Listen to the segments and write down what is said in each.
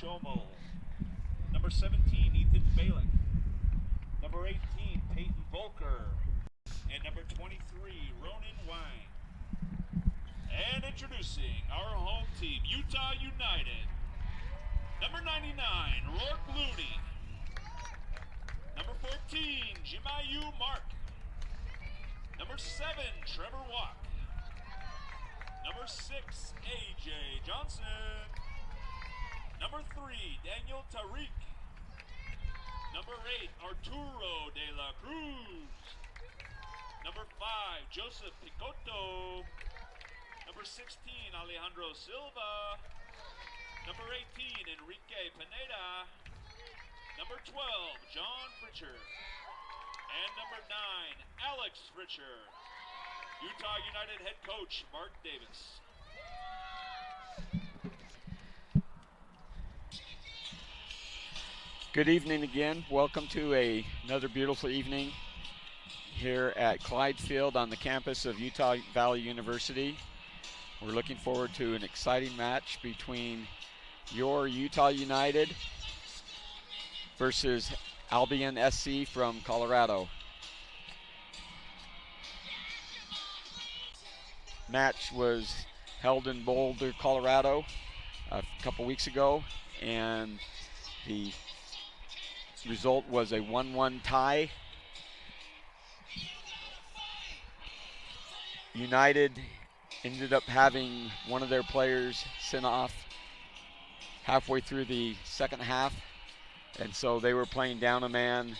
Schomel. Number 17, Ethan Balick. Number 18, Peyton Volker. And number 23, Ronan Wine. And introducing our home team, Utah United. Number 99, Rourke Looney. Number 14, Jimayu Mark. Number 7, Trevor Wack. Number 6, AJ Johnson. Number 3, Daniel Tariq. Number 8, Arturo de la Cruz. Number 5, Joseph Picotto. Number 16, Alejandro Silva. Number 18, Enrique Pineda. Number 12, John Pritchard. And number 9, Alex Pritchard. Utah United head coach, Mark Davis. Good evening again. Welcome to another beautiful evening here at Clyde Field on the campus of Utah Valley University. We're looking forward to an exciting match between your Utah United versus Albion SC from Colorado. Match was held in Boulder, Colorado a couple weeks ago, and the result was a 1-1 tie. United ended up having one of their players sent off halfway through the second half, and so they were playing down a man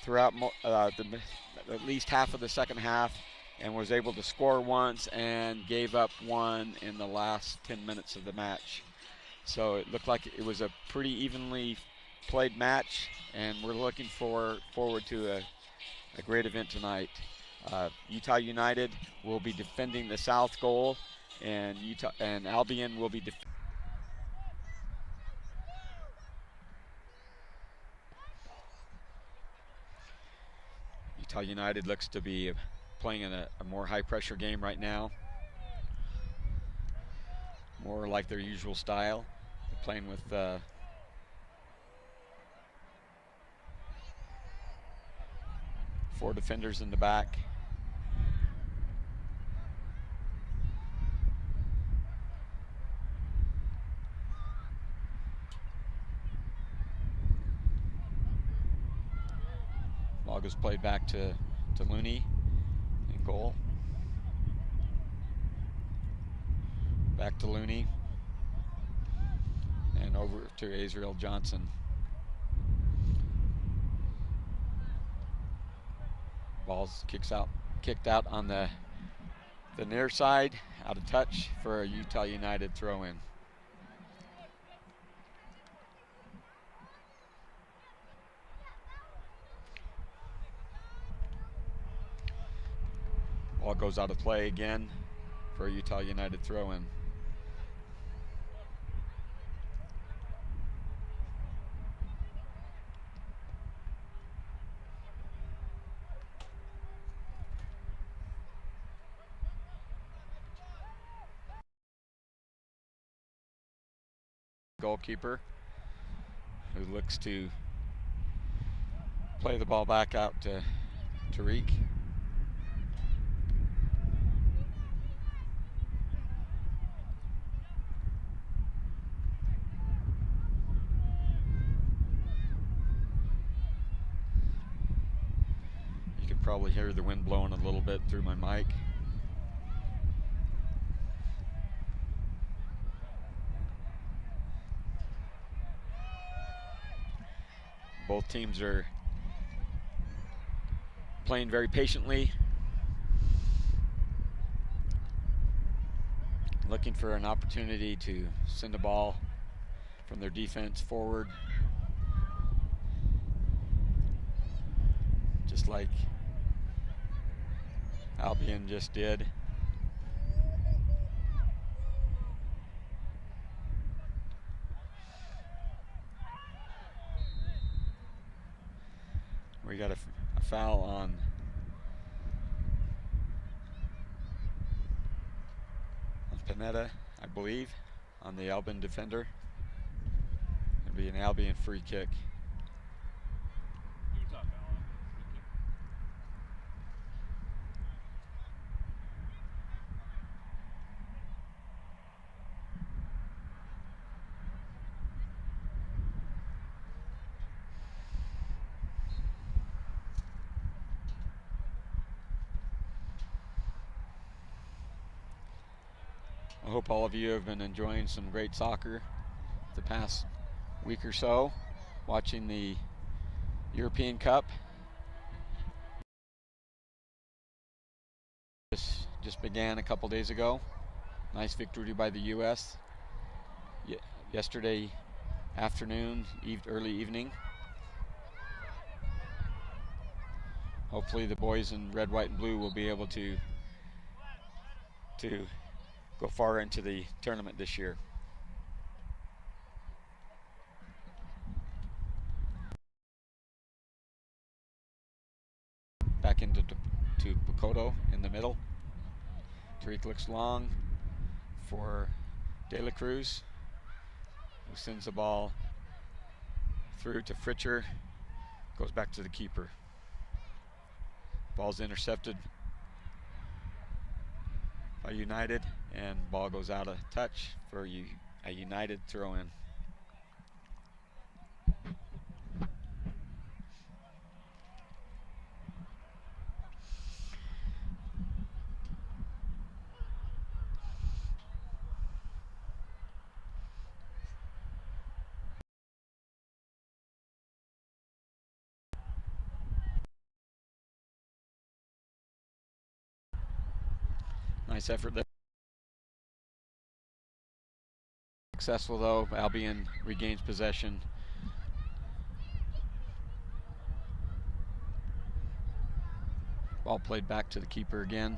throughout at least half of the second half, and was able to score once and gave up one in the last 10 minutes of the match. So it looked like it was a pretty evenly played match, and we're looking forward to a great event tonight. Utah United will be defending the south goal, and Albion will be Utah United looks to be playing in a more high-pressure game right now, more like their usual style. They're playing with four defenders in the back. Ball goes played back to Looney in goal. Back to Looney. And over to Azrael Johnson. Ball's kicked out on the near side, out of touch for a Utah United throw-in. Ball goes out of play again for a Utah United throw-in. Goalkeeper, who looks to play the ball back out to Tariq. You can probably hear the wind blowing a little bit through my mic. Both teams are playing very patiently, looking for an opportunity to send a ball from their defense forward, just like Albion just did. We got a foul on Pineda, I believe, on the Albion defender. Be an Albion free kick. Utah foul on free kick. I hope all of you have been enjoying some great soccer the past week or so, watching the European Cup. This just began a couple days ago. Nice victory by the U.S. Yesterday afternoon, early evening. Hopefully the boys in red, white, and blue will be able to go far into the tournament this year. Back into Bakoto in the middle. Tariq looks long for De La Cruz, who sends the ball through to Fritcher, goes back to the keeper. Ball's intercepted by United, and ball goes out of touch for a United throw-in. Nice effort there. Successful though. Albion regains possession. Ball played back to the keeper again.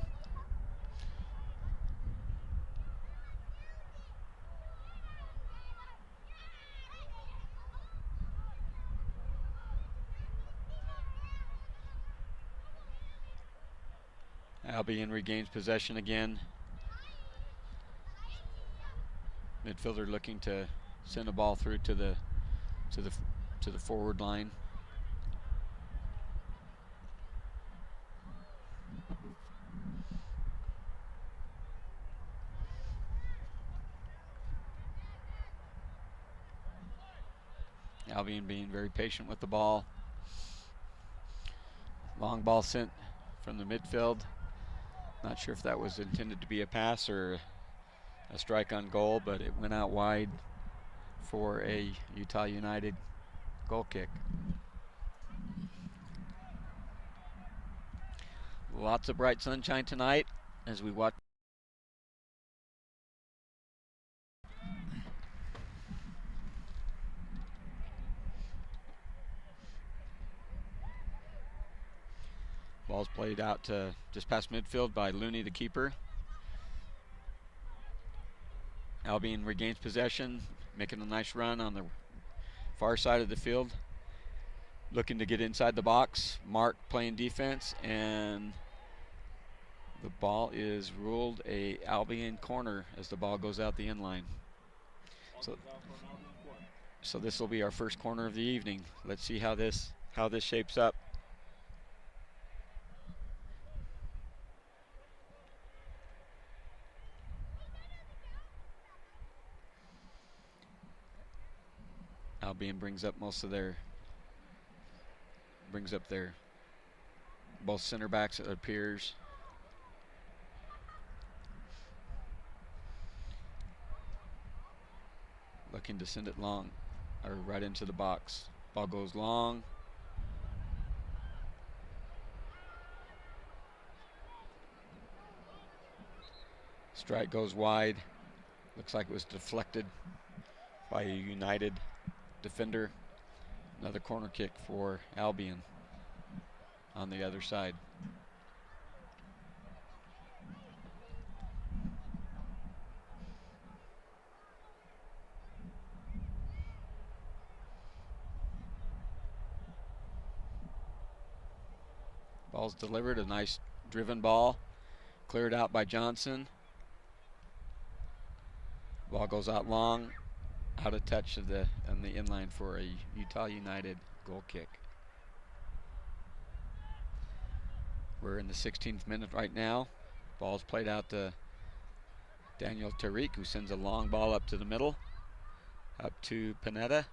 Albion regains possession again. Midfielder looking to send a ball through to the forward line. Albion being very patient with the ball. Long ball sent from the midfield. Not sure if that was intended to be a pass or a strike on goal, but it went out wide for a Utah United goal kick. Lots of bright sunshine tonight as we watch. Ball's played out to just past midfield by Looney, the keeper. Albion regains possession, making a nice run on the far side of the field. Looking to get inside the box. Mark playing defense, and the ball is ruled a Albion corner as the ball goes out the end line. So this will be our first corner of the evening. Let's see how this shapes up. Albion brings up their both center backs, it appears. Looking to send it long, or right into the box. Ball goes long. Strike goes wide. Looks like it was deflected by a United defender. Another corner kick for Albion on the other side. Ball's delivered, a nice driven ball. Cleared out by Johnson. Ball goes out long. out of touch of on the inline for a Utah United goal kick. We're in the 16th minute right now. Ball's played out to Daniel Tariq, who sends a long ball up to the middle, up to Panetta.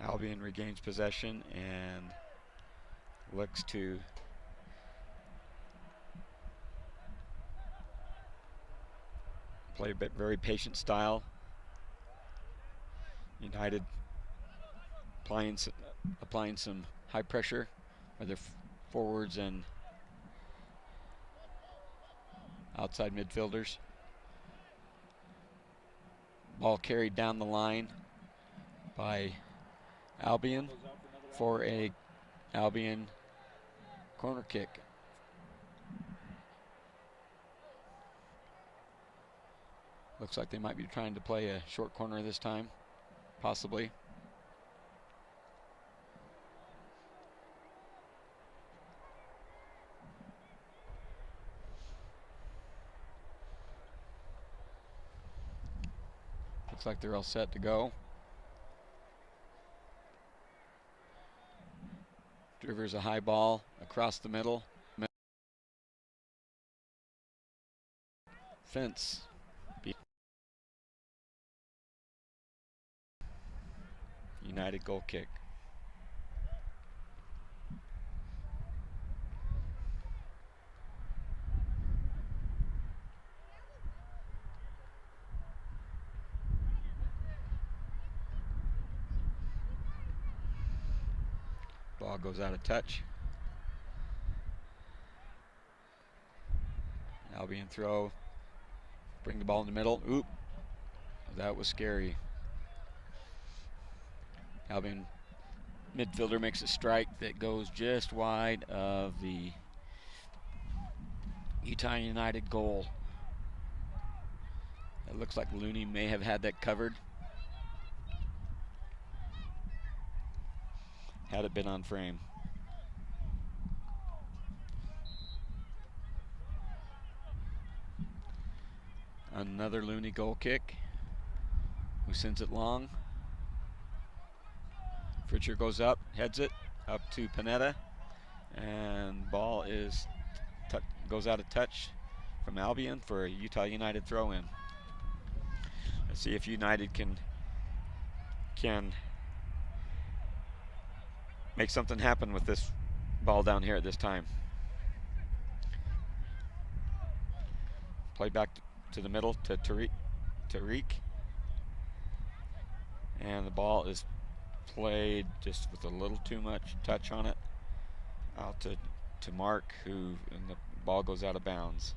Albion regains possession and looks to play a very patient style. United applying some high pressure by their forwards and outside midfielders. Ball carried down the line by Albion for a Albion corner kick. Looks like they might be trying to play a short corner this time, possibly. Looks like they're all set to go. Delivers a high ball across the middle. Fence. United goal kick. Ball goes out of touch. Albion throw. Bring the ball in the middle. Oop. That was scary. Albion midfielder makes a strike that goes just wide of the Utah United goal. It looks like Looney may have had that covered had it been on frame. Another Looney goal kick, who sends it long. Fritcher goes up, heads it up to Panetta, and ball is goes out of touch from Albion for a Utah United throw-in. Let's see if United can make something happen with this ball down here at this time. Play back to the middle to Tariq. And the ball is played just with a little too much touch on it out to Mark, and the ball goes out of bounds.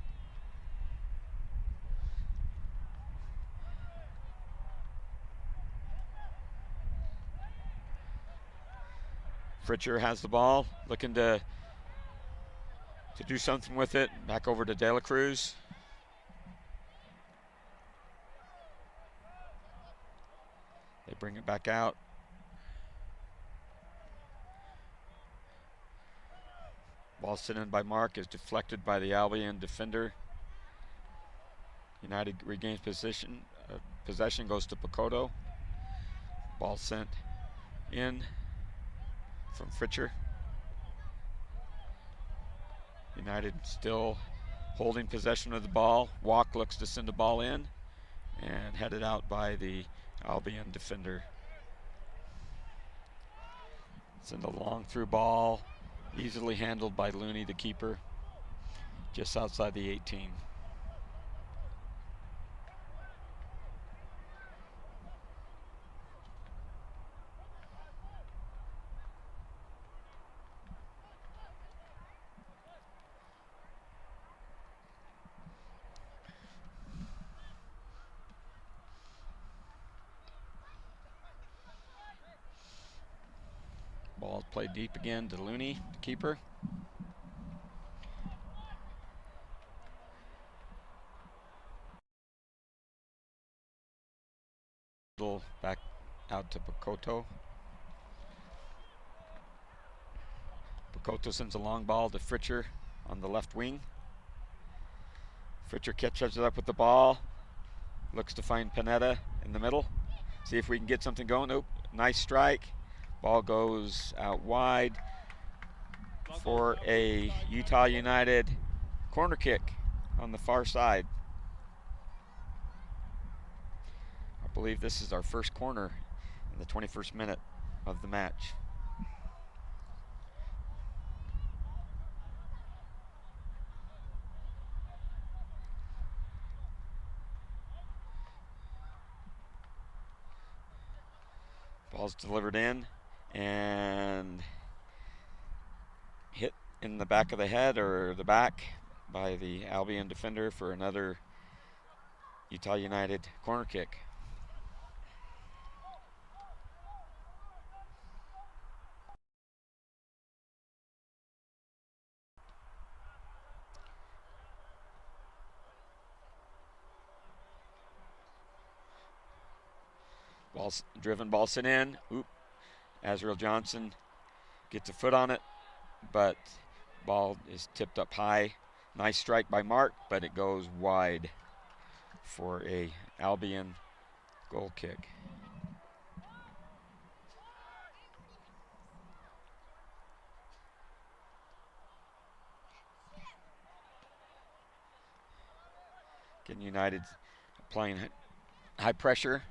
Fritcher has the ball, looking to do something with it. Back over to De La Cruz. They bring it back out. Ball sent in by Mark is deflected by the Albion defender. United regains position. Possession goes to Picotto. Ball sent in from Fritcher. United still holding possession of the ball. Walk looks to send the ball in and headed out by the Albion defender. Send a long through ball, easily handled by Looney, the keeper, just outside the 18. Ball played deep again to Looney, the keeper. Back out to Picotto. Picotto sends a long ball to Fritcher on the left wing. Fritcher catches up with the ball. Looks to find Panetta in the middle. See if we can get something going. Nope. Nice strike. Ball goes out wide for a Utah United corner kick on the far side. I believe this is our first corner in the 21st minute of the match. Ball's delivered in and hit in the back of the head or the back by the Albion defender for another Utah United corner kick. Ball's driven, ball sent in. Oop. Azrael Johnson gets a foot on it, but ball is tipped up high. Nice strike by Mark, but it goes wide for a Albion goal kick. Again, United applying high pressure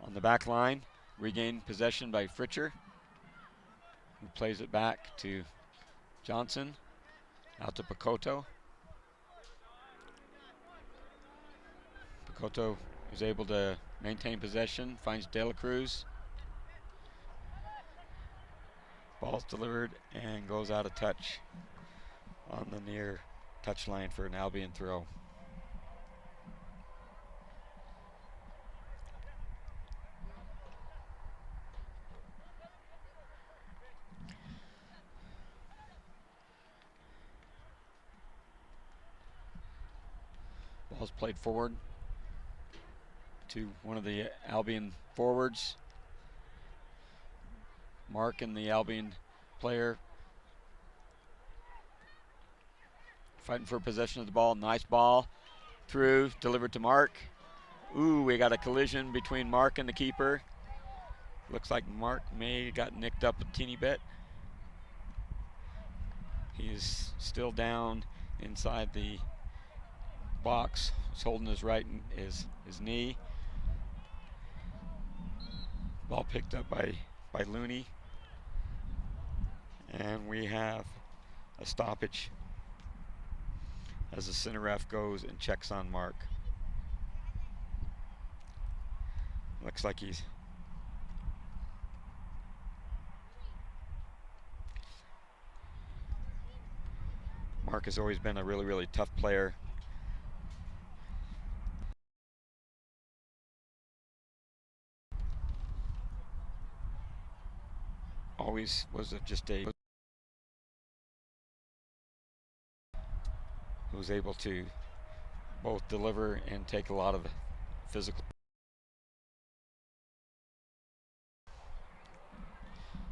on the back line. Regained possession by Fritcher, who plays it back to Johnson, out to Picoto. Picoto is able to maintain possession, finds De La Cruz. Ball's delivered and goes out of touch on the near touchline for an Albion throw. Ball's played forward to one of the Albion forwards. Mark and the Albion player fighting for possession of the ball. Nice ball through, delivered to Mark. Ooh, we got a collision between Mark and the keeper. Looks like Mark may have got nicked up a teeny bit. He is still down inside the box. He's holding his his knee. Ball picked up by Looney. And we have a stoppage as the center ref goes and checks on Mark. Looks like Mark has always been a really, really tough player. Always was who was able to both deliver and take a lot of physical.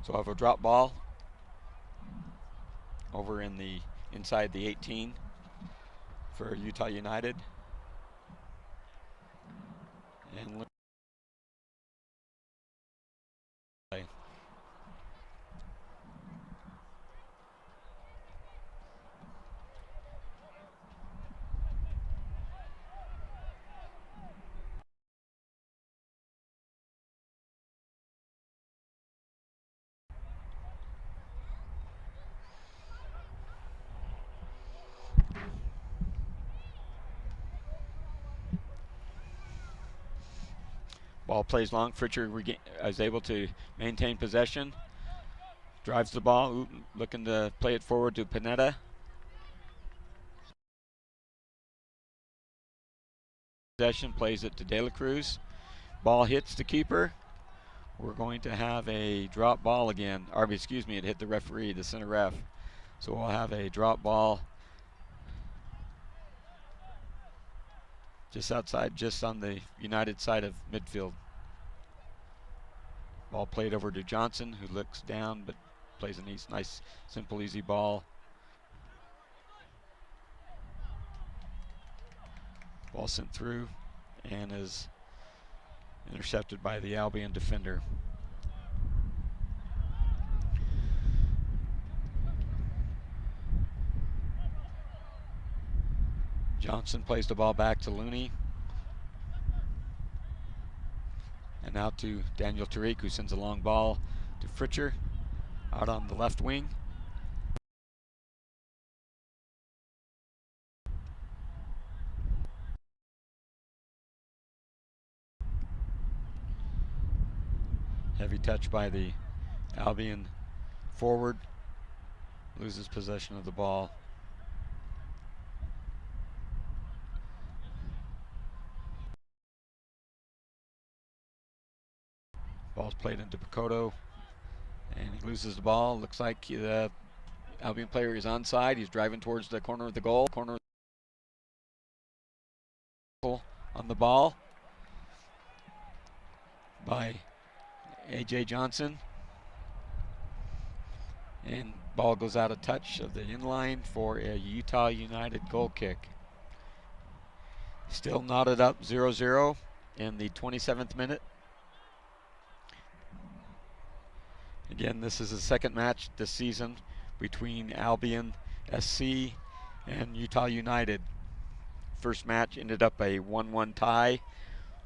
So I have a drop ball over in the inside the 18 for Utah United. And ball plays long. Fritcher is able to maintain possession. Drives the ball, looking to play it forward to Panetta. Possession, plays it to De La Cruz. Ball hits the keeper. We're going to have a drop ball again. Or excuse me, it hit the referee, the center ref. So we'll have a drop ball just outside, just on the United side of midfield. Ball played over to Johnson, who looks down but plays a nice, simple, easy ball. Ball sent through and is intercepted by the Albion defender. Johnson plays the ball back to Looney. And now to Daniel Tariq, who sends a long ball to Fritcher out on the left wing. Heavy touch by the Albion forward. Loses possession of the ball. Ball's played into Picoto, and he loses the ball. Looks like the Albion player is onside. He's driving towards the corner of the goal. Corner on the ball by A.J. Johnson. And ball goes out of touch of the inline for a Utah United goal kick. Still knotted up 0-0 in the 27th minute. Again, this is the second match this season between Albion SC and Utah United. First match ended up a 1-1 tie,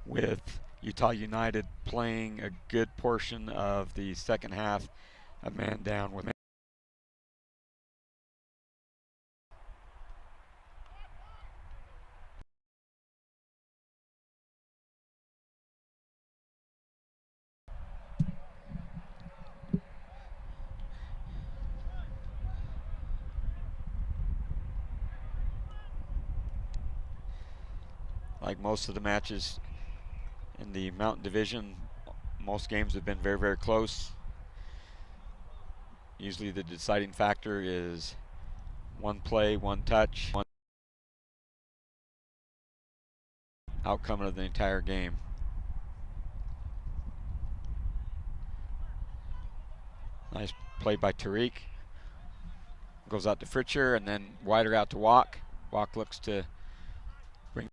with Utah United playing a good portion of the second half, a man down with like most of the matches in the Mountain Division. Most games have been very, very close. Usually the deciding factor is one play, one touch, one outcome of the entire game. Nice play by Tariq. Goes out to Fritcher and then wider out to Walk. Walk looks to bring.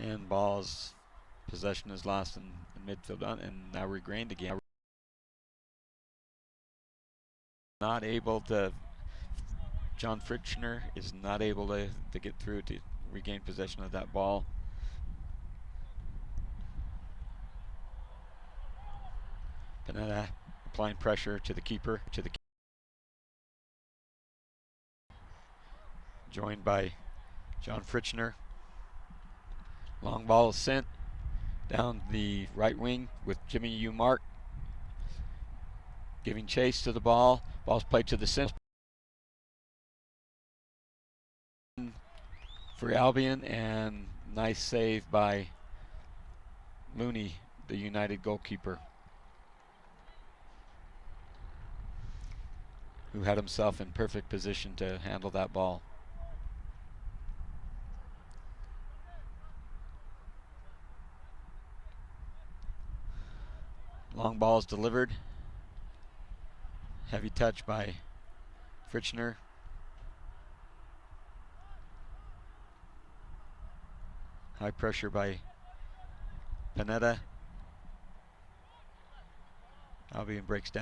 And ball's possession is lost in the midfield and now regained again. Not able to, John Fritchner is not able to get through to regain possession of that ball. Panetta applying pressure to the keeper, joined by John Fritchner. Long ball is sent down the right wing with Jimmy U. Mark giving chase to the ball. Ball's played to the center for Albion, and nice save by Looney, the United goalkeeper, who had himself in perfect position to handle that ball. Long ball is delivered. Heavy touch by Fritchner. High pressure by Panetta. Albion breaks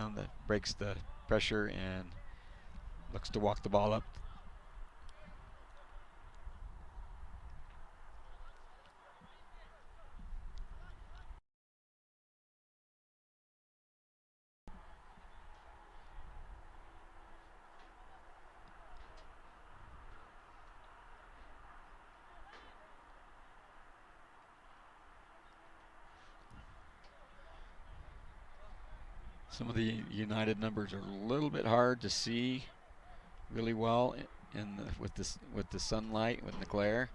the pressure and looks to walk the ball up. Some of the United numbers are a little bit hard to see really well with the sunlight, with the glare.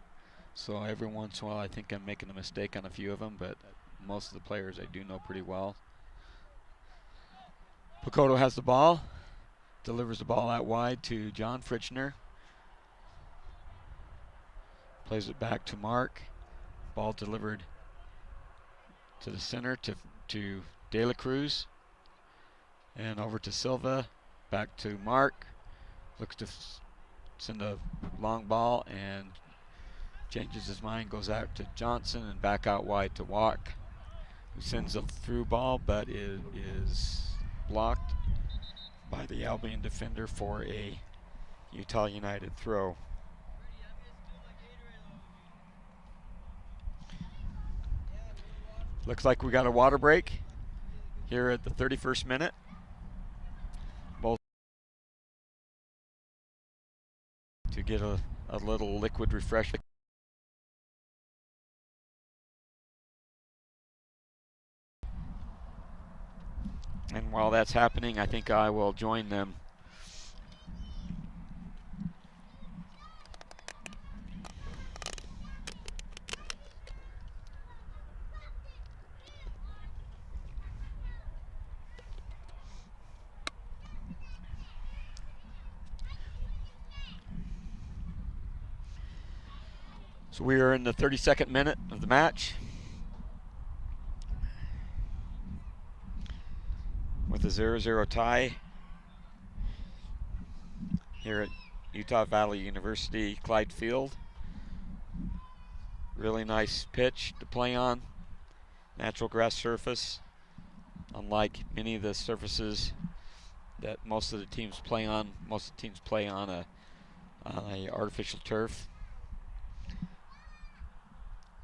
So every once in a while I think I'm making a mistake on a few of them, but most of the players I do know pretty well. Picoto has the ball, delivers the ball out wide to John Fritchner. Plays it back to Mark. Ball delivered to the center to De La Cruz. And over to Silva. Back to Mark. Looks to send a long ball and changes his mind. Goes out to Johnson and back out wide to Walk, who sends a through ball, but it is blocked by the Albion defender for a Utah United throw. Looks like we got a water break here at the 31st minute. Both to get a little liquid refreshment. And while that's happening, I think I will join them. So we are in the 32nd minute of the match with a 0-0 tie here at Utah Valley University Clyde Field. Really nice pitch to play on, natural grass surface, unlike many of the surfaces that most of the teams play on. Most of the teams play on a artificial turf,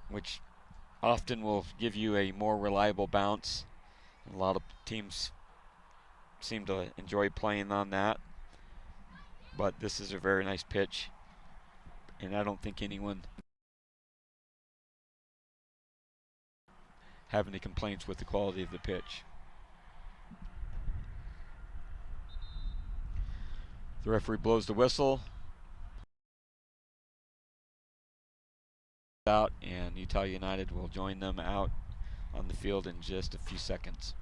which often will give you a more reliable bounce. A lot of teams seem to enjoy playing on that, but this is a very nice pitch, and I don't think anyone have any complaints with the quality of the pitch. The referee blows the whistle out, and Utah United will join them out on the field in just a few seconds.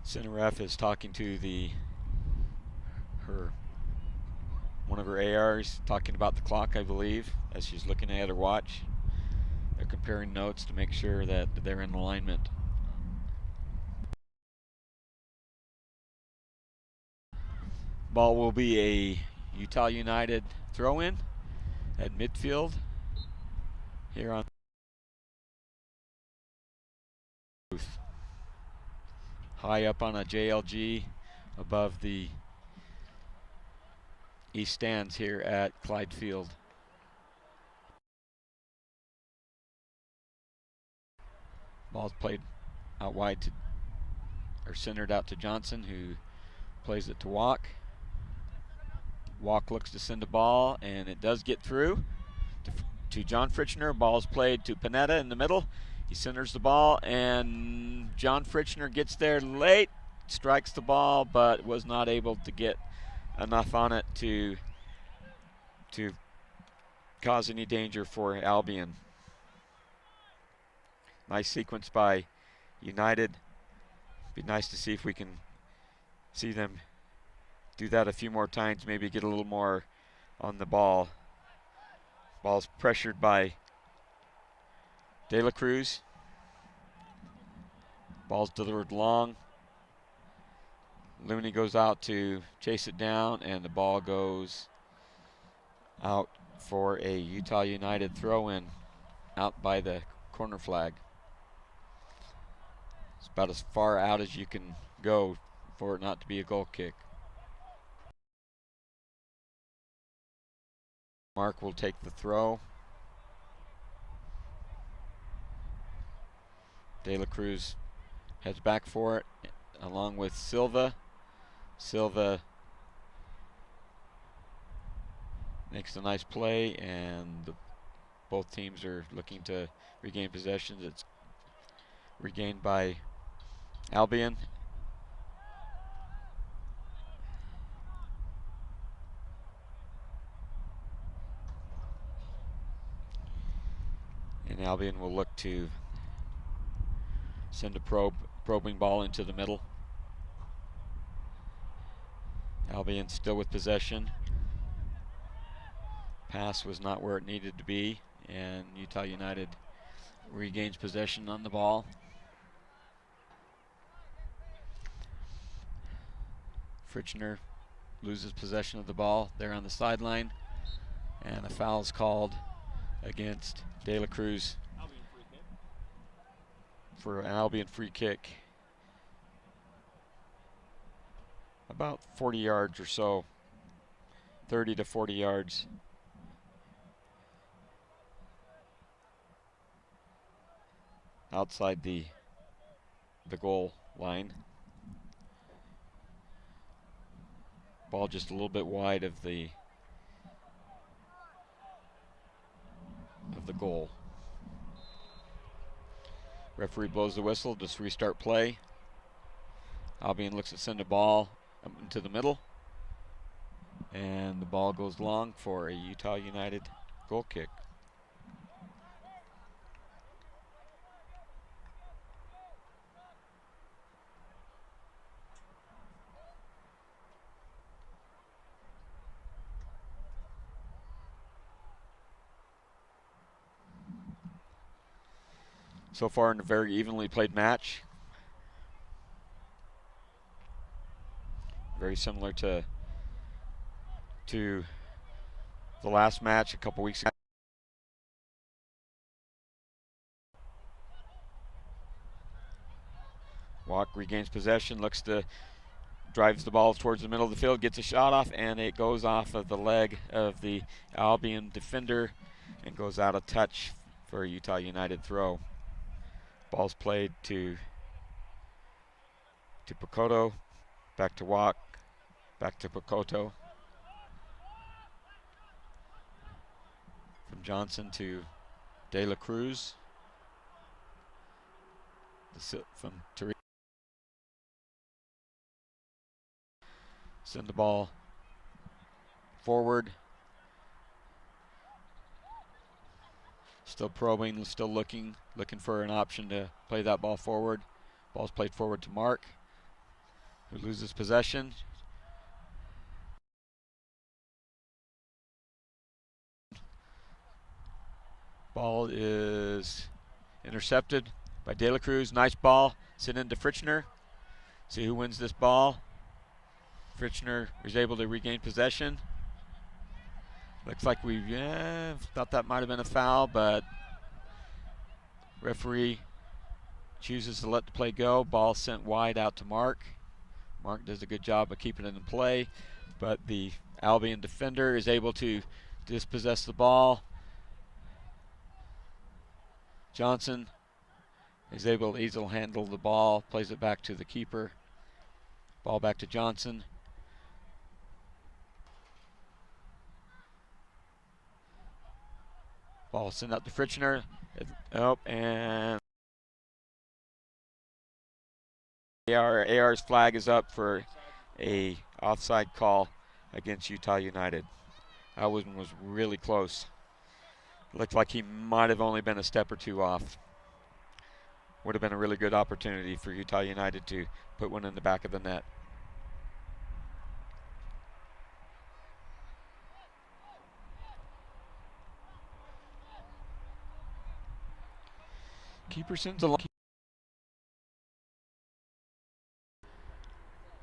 Center ref is talking to one of her ARs, talking about the clock, I believe, as she's looking at her watch. They're comparing notes to make sure that they're in alignment. Ball will be a Utah United throw-in at midfield here on high up on a JLG above the east stands here at Clyde Field. Ball's played out wide or centered out to Johnson, who plays it to Walk. Walk looks to send a ball, and it does get through to John Fritchner. Ball's played to Panetta in the middle. He centers the ball, and John Fritchner gets there late, strikes the ball, but was not able to get enough on it to cause any danger for Albion. Nice sequence by United. Be nice to see if we can see them do that a few more times, maybe get a little more on the ball. Ball's pressured by De La Cruz. Ball's delivered long. Looney goes out to chase it down, and the ball goes out for a Utah United throw-in out by the corner flag. It's about as far out as you can go for it not to be a goal kick. Mark will take the throw. De La Cruz heads back for it along with Silva. Silva makes a nice play, and both teams are looking to regain possession. It's regained by Albion. And Albion will look to send a probing ball into the middle. Albion still with possession. Pass was not where it needed to be, and Utah United regains possession on the ball. Fritchner loses possession of the ball there on the sideline, and a foul is called against De La Cruz for an Albion free kick. About 40 yards or so, 30 to 40 yards. Outside the goal line. Ball just a little bit wide of the goal. Referee blows the whistle, just restart play. Albion looks to send a ball up into the middle, and the ball goes long for a Utah United goal kick. So far in a very evenly played match. Very similar to the last match a couple weeks ago. Walk regains possession, drives the ball towards the middle of the field, gets a shot off, and it goes off of the leg of the Albion defender and goes out of touch for a Utah United throw. Ball's played to Picoto, back to Walk, back to Picoto. From Johnson to De La Cruz. From Tariq. Send the ball forward. Still probing, still looking for an option to play that ball forward. Ball's played forward to Mark, who loses possession. Ball is intercepted by De La Cruz. Nice ball. Sent into Fritchner. See who wins this ball. Fritchner is able to regain possession. Looks like we thought that might have been a foul, but referee chooses to let the play go. Ball sent wide out to Mark. Mark does a good job of keeping it in play, but the Albion defender is able to dispossess the ball. Johnson is able to easily handle the ball, plays it back to the keeper. Ball back to Johnson. Ball sent out to Fritchner. And AR's flag is up for a offside call against Utah United. That one was really close. Looked like he might have only been a step or two off. Would have been a really good opportunity for Utah United to put one in the back of the net. Keeper sends a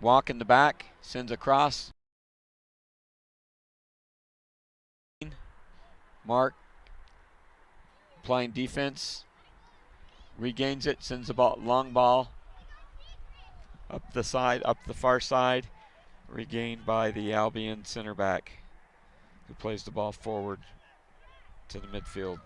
walk in the back, sends across. Mark playing defense, regains it, sends the ball, long ball up the side, up the far side, regained by the Albion center back, who plays the ball forward to the midfield.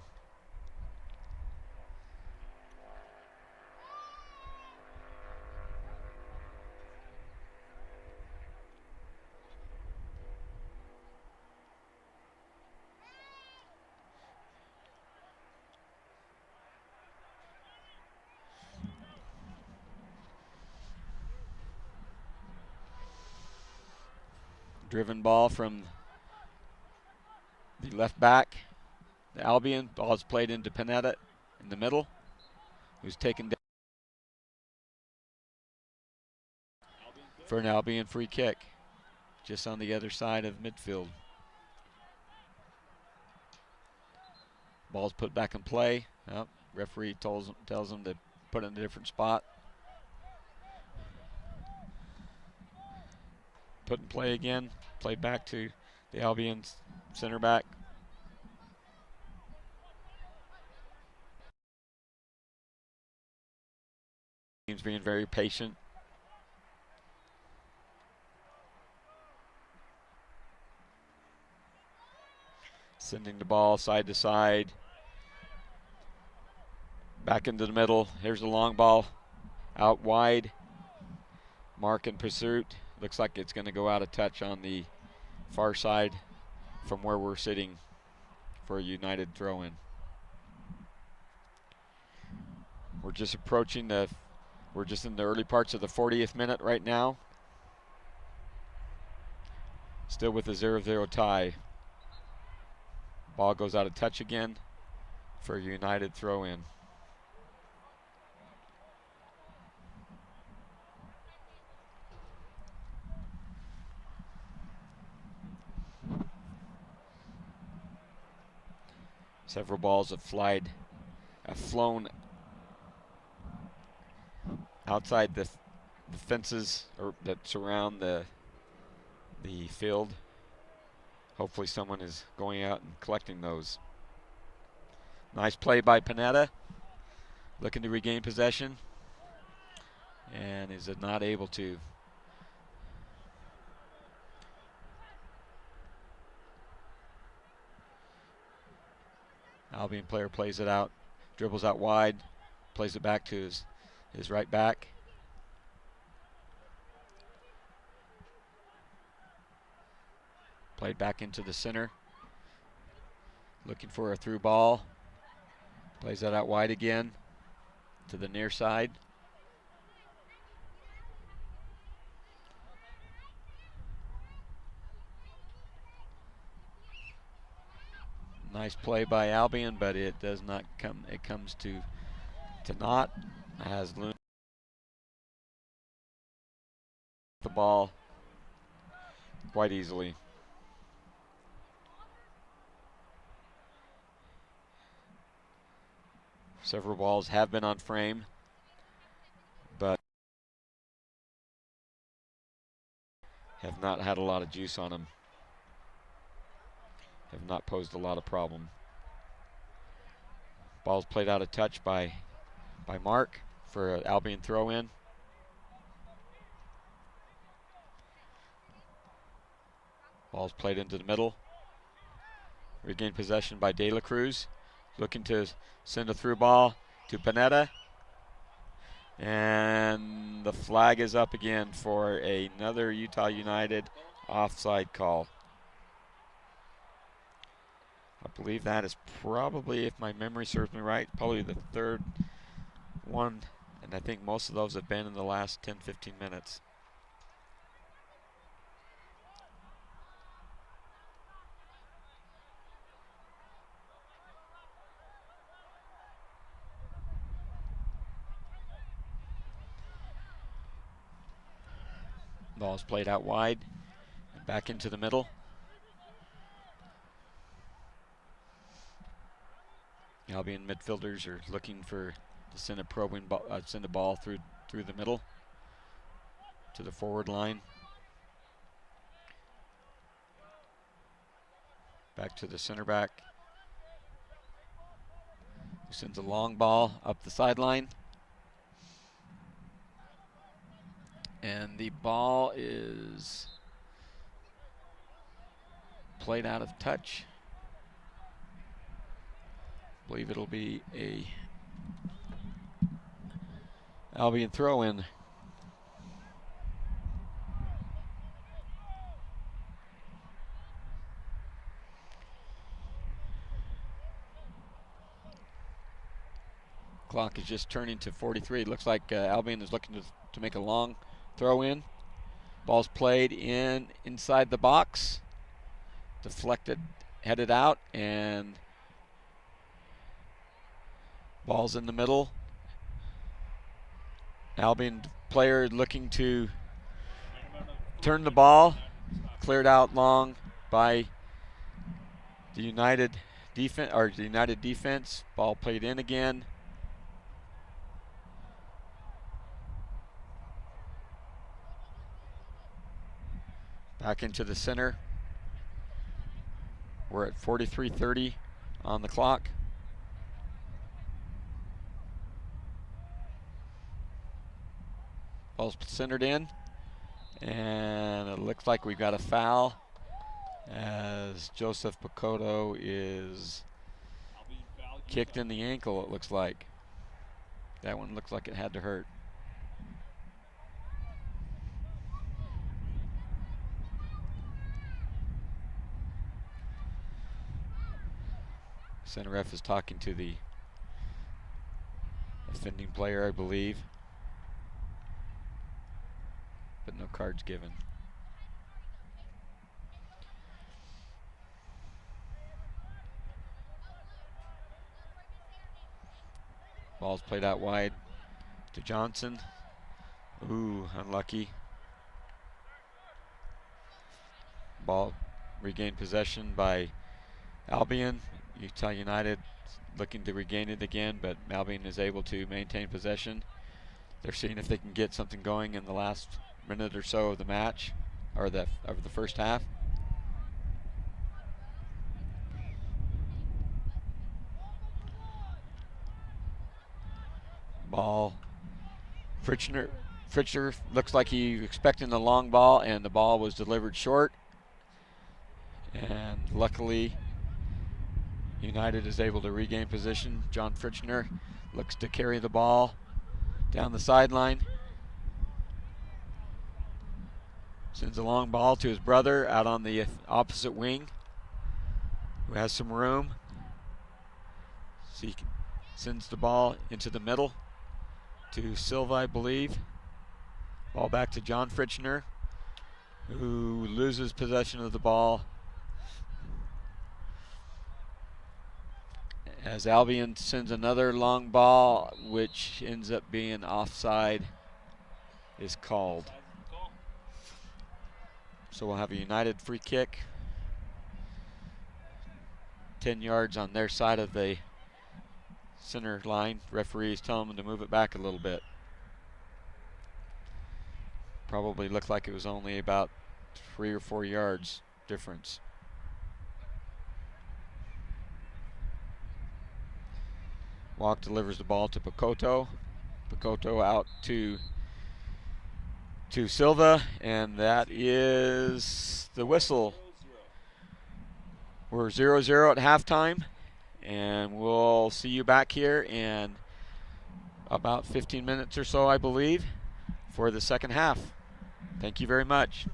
Driven ball from the left back. The Albion ball is played into Panetta. in the middle, who's taken down for an Albion free kick, just on the other side of midfield. Ball's put back in play. Oh, referee tells them to put it in a different spot. Put in play again. Played back to the Albion center back. Team's being very patient. Sending the ball side to side. Back into the middle. Here's the long ball. Out wide. Mark in pursuit. Looks like it's going to go out of touch on the far side from where we're sitting for a United throw-in. We're just approaching we're just in the early parts of the 40th minute right now. Still with a 0-0 tie. Ball goes out of touch again for a United throw-in. Several balls have flown outside the fences that surround the field. Hopefully someone is going out and collecting those. Nice play by Panetta, looking to regain possession, and is not able to. Albion player plays it out, dribbles out wide, plays it back to his right back. Played back into the center. Looking for a through ball. Plays that out wide again to the near side. Nice play by Albion, but it does not come. It comes to naught as Loon the ball quite easily. Several balls have been on frame, but have not had a lot of juice on them. Have not posed a lot of problem. Ball's played out of touch by Mark for an Albion throw-in. Ball's played into the middle. Regained possession by De La Cruz. Looking to send a through ball to Panetta. And the flag is up again for another Utah United offside call. I believe that is probably, if my memory serves me right, probably the third one. And I think most of those have been in the last 10-15 minutes. Ball's played out wide and back into the middle. Albion midfielders are looking to send a ball through the middle to the forward line. Back to the center back, who sends a long ball up the sideline. And the ball is played out of touch. I believe it'll be a Albion throw-in. Clock is just turning to 43. It looks like Albion is looking to make a long throw-in. Ball's played inside the box. Deflected, headed out, and Ball's in the middle. Albion player looking to turn the ball. Cleared out long by the United defense. Ball played in again. Back into the center. We're at 43:30 on the clock. Ball's centered in, and it looks like we've got a foul as Joseph Picoto is kicked in the ankle, it looks like. That one looks like it had to hurt. Center ref is talking to the offending player, I believe, but no cards given. Ball's played out wide to Johnson. Ooh, unlucky. Ball regained possession by Albion. Utah United looking to regain it again, but Albion is able to maintain possession. They're seeing if they can get something going in the last minute or so of the match, or of the first half. Ball. Fritchner looks like he was expecting the long ball, and the ball was delivered short. And luckily, United is able to regain position. John Fritchner looks to carry the ball down the sideline. Sends a long ball to his brother out on the opposite wing, who has some room. So he sends the ball into the middle to Silva, I believe. Ball back to John Fritchner, who loses possession of the ball as Albion sends another long ball, which ends up being offside, is called. So we'll have a United free kick, 10 yards on their side of the center line. Referees telling them to move it back a little bit. Probably looked like it was only about 3 or 4 yards difference. Walk delivers the ball to Picoto. Picoto out to Silva, and that is the whistle. We're 0-0 at halftime, and we'll see you back here in about 15 minutes or so, I believe, for the second half. Thank you very much.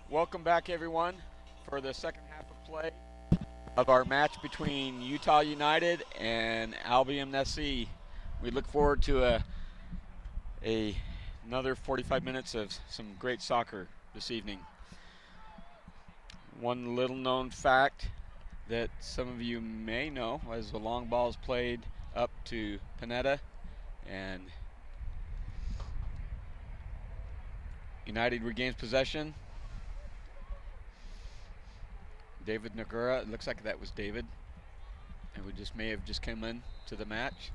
Welcome back, everyone, for the second half of play of our match between Utah United and Albion SC. We look forward to another 45 minutes of some great soccer this evening. One little known fact that some of you may know as the long ball is played up to Pineda, and United regains possession. David Nagura, it looks like that was David, and we just may have just come in to the match.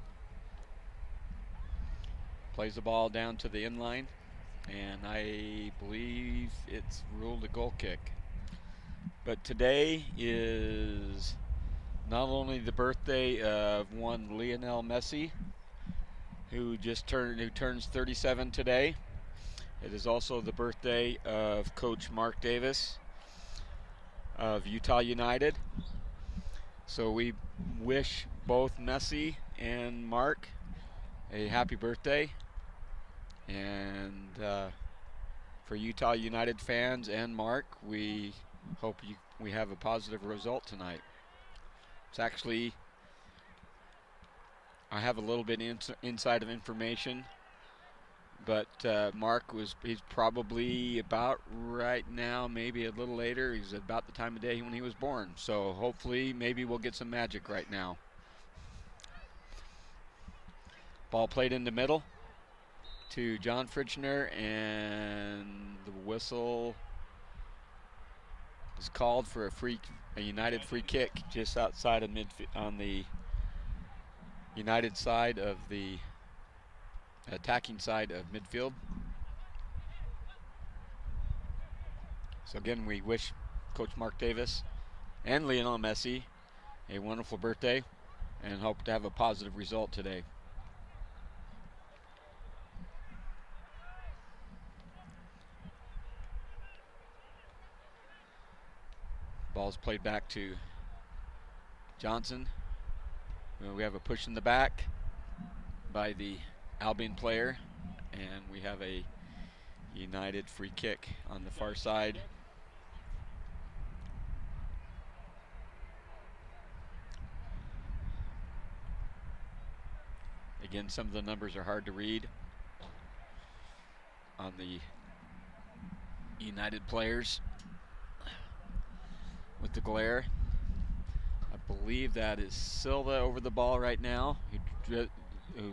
Plays the ball down to the inline, and I believe it's ruled a goal kick. But today is not only the birthday of one Lionel Messi, who turns 37 today. It is also the birthday of Coach Mark Davis of Utah United. So we wish both Messi and Mark a happy birthday. And for Utah United fans and Mark, we hope we have a positive result tonight. It's actually, I have a little bit inside of information, but Mark he's probably about right now, maybe a little later. He's about the time of day when he was born. So hopefully, maybe we'll get some magic right now. Ball played in the middle to John Fritchner, and the whistle is called for a United free kick just outside of midfield on the United side of the attacking side of midfield. So again, we wish Coach Mark Davis and Lionel Messi a wonderful birthday and hope to have a positive result today. Ball's played back to Johnson. We have a push in the back by the Albion player, and we have a United free kick on the far side. Again, some of the numbers are hard to read on the United players with the glare. I believe that is Silva over the ball right now, who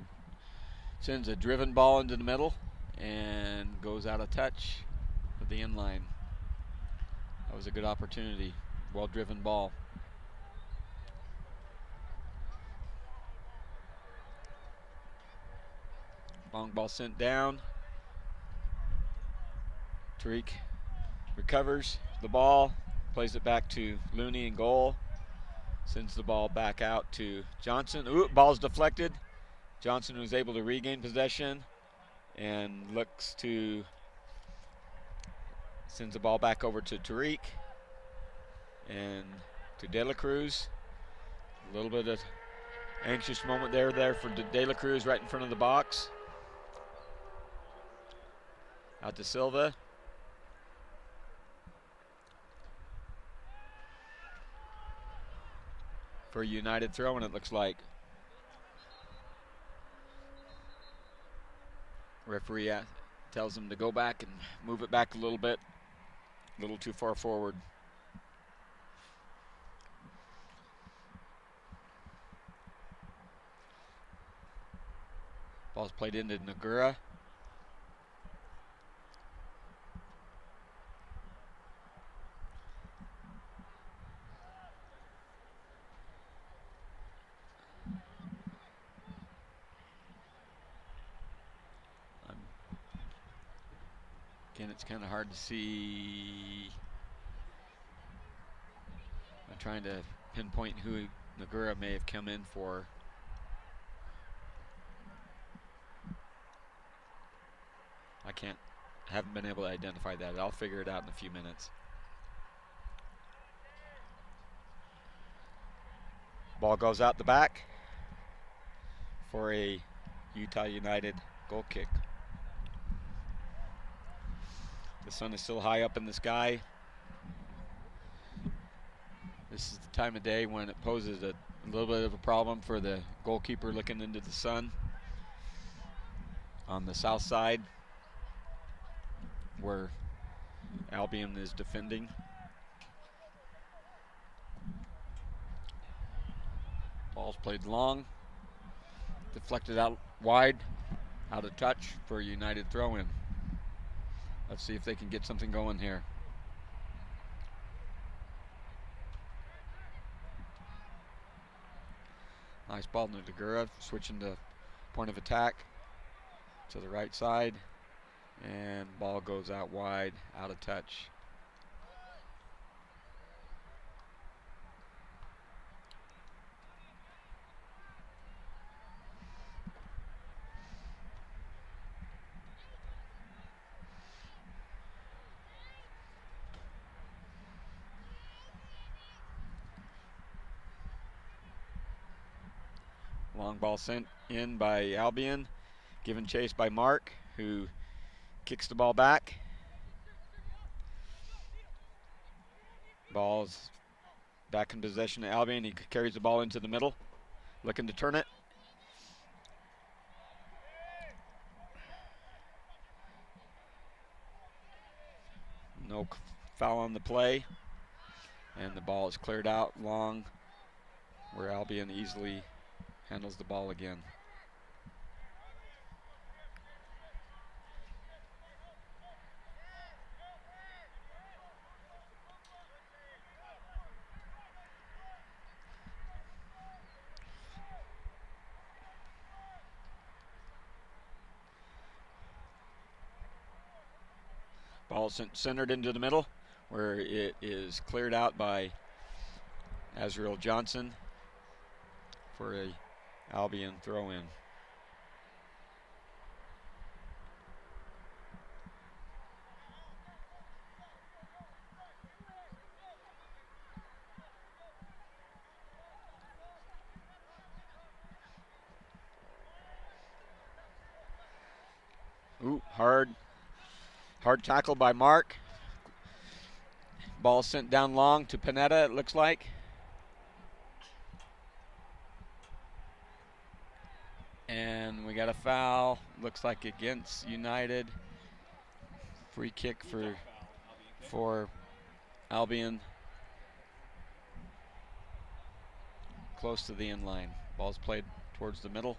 sends a driven ball into the middle and goes out of touch with the inline. That was a good opportunity, well-driven ball. Long ball sent down. Tariq recovers the ball, plays it back to Looney in goal. Sends the ball back out to Johnson. Ooh, ball's deflected. Johnson was able to regain possession and sends the ball back over to Tariq and to De La Cruz. A little bit of anxious moment there for De La Cruz right in front of the box. Out to Silva. For a United throw, and it looks like. Referee tells him to go back and move it back a little bit. A little too far forward. Ball's played into Nagura. Again, it's kind of hard to see. I'm trying to pinpoint who Nagura may have come in for. Haven't been able to identify that. I'll figure it out in a few minutes. Ball goes out the back for a Utah United goal kick. The sun is still high up in the sky. This is the time of day when it poses a little bit of a problem for the goalkeeper looking into the sun on the south side where Albion is defending. Ball's played long, deflected out wide, out of touch for a United throw-in. Let's see if they can get something going here. Nice ball to Degura, switching to point of attack to the right side, and ball goes out wide, out of touch. Long ball sent in by Albion, given chase by Mark, who kicks the ball back. Ball's back in possession of Albion. He carries the ball into the middle, looking to turn it. No foul on the play, and the ball is cleared out long, where Albion easily handles the ball again. Ball centered into the middle, where it is cleared out by Azrael Johnson for a Albion throw-in. Ooh, hard tackle by Mark. Ball sent down long to Panetta, it looks like. And we got a foul, looks like against United. Free kick for Albion. Close to the end line. Ball's played towards the middle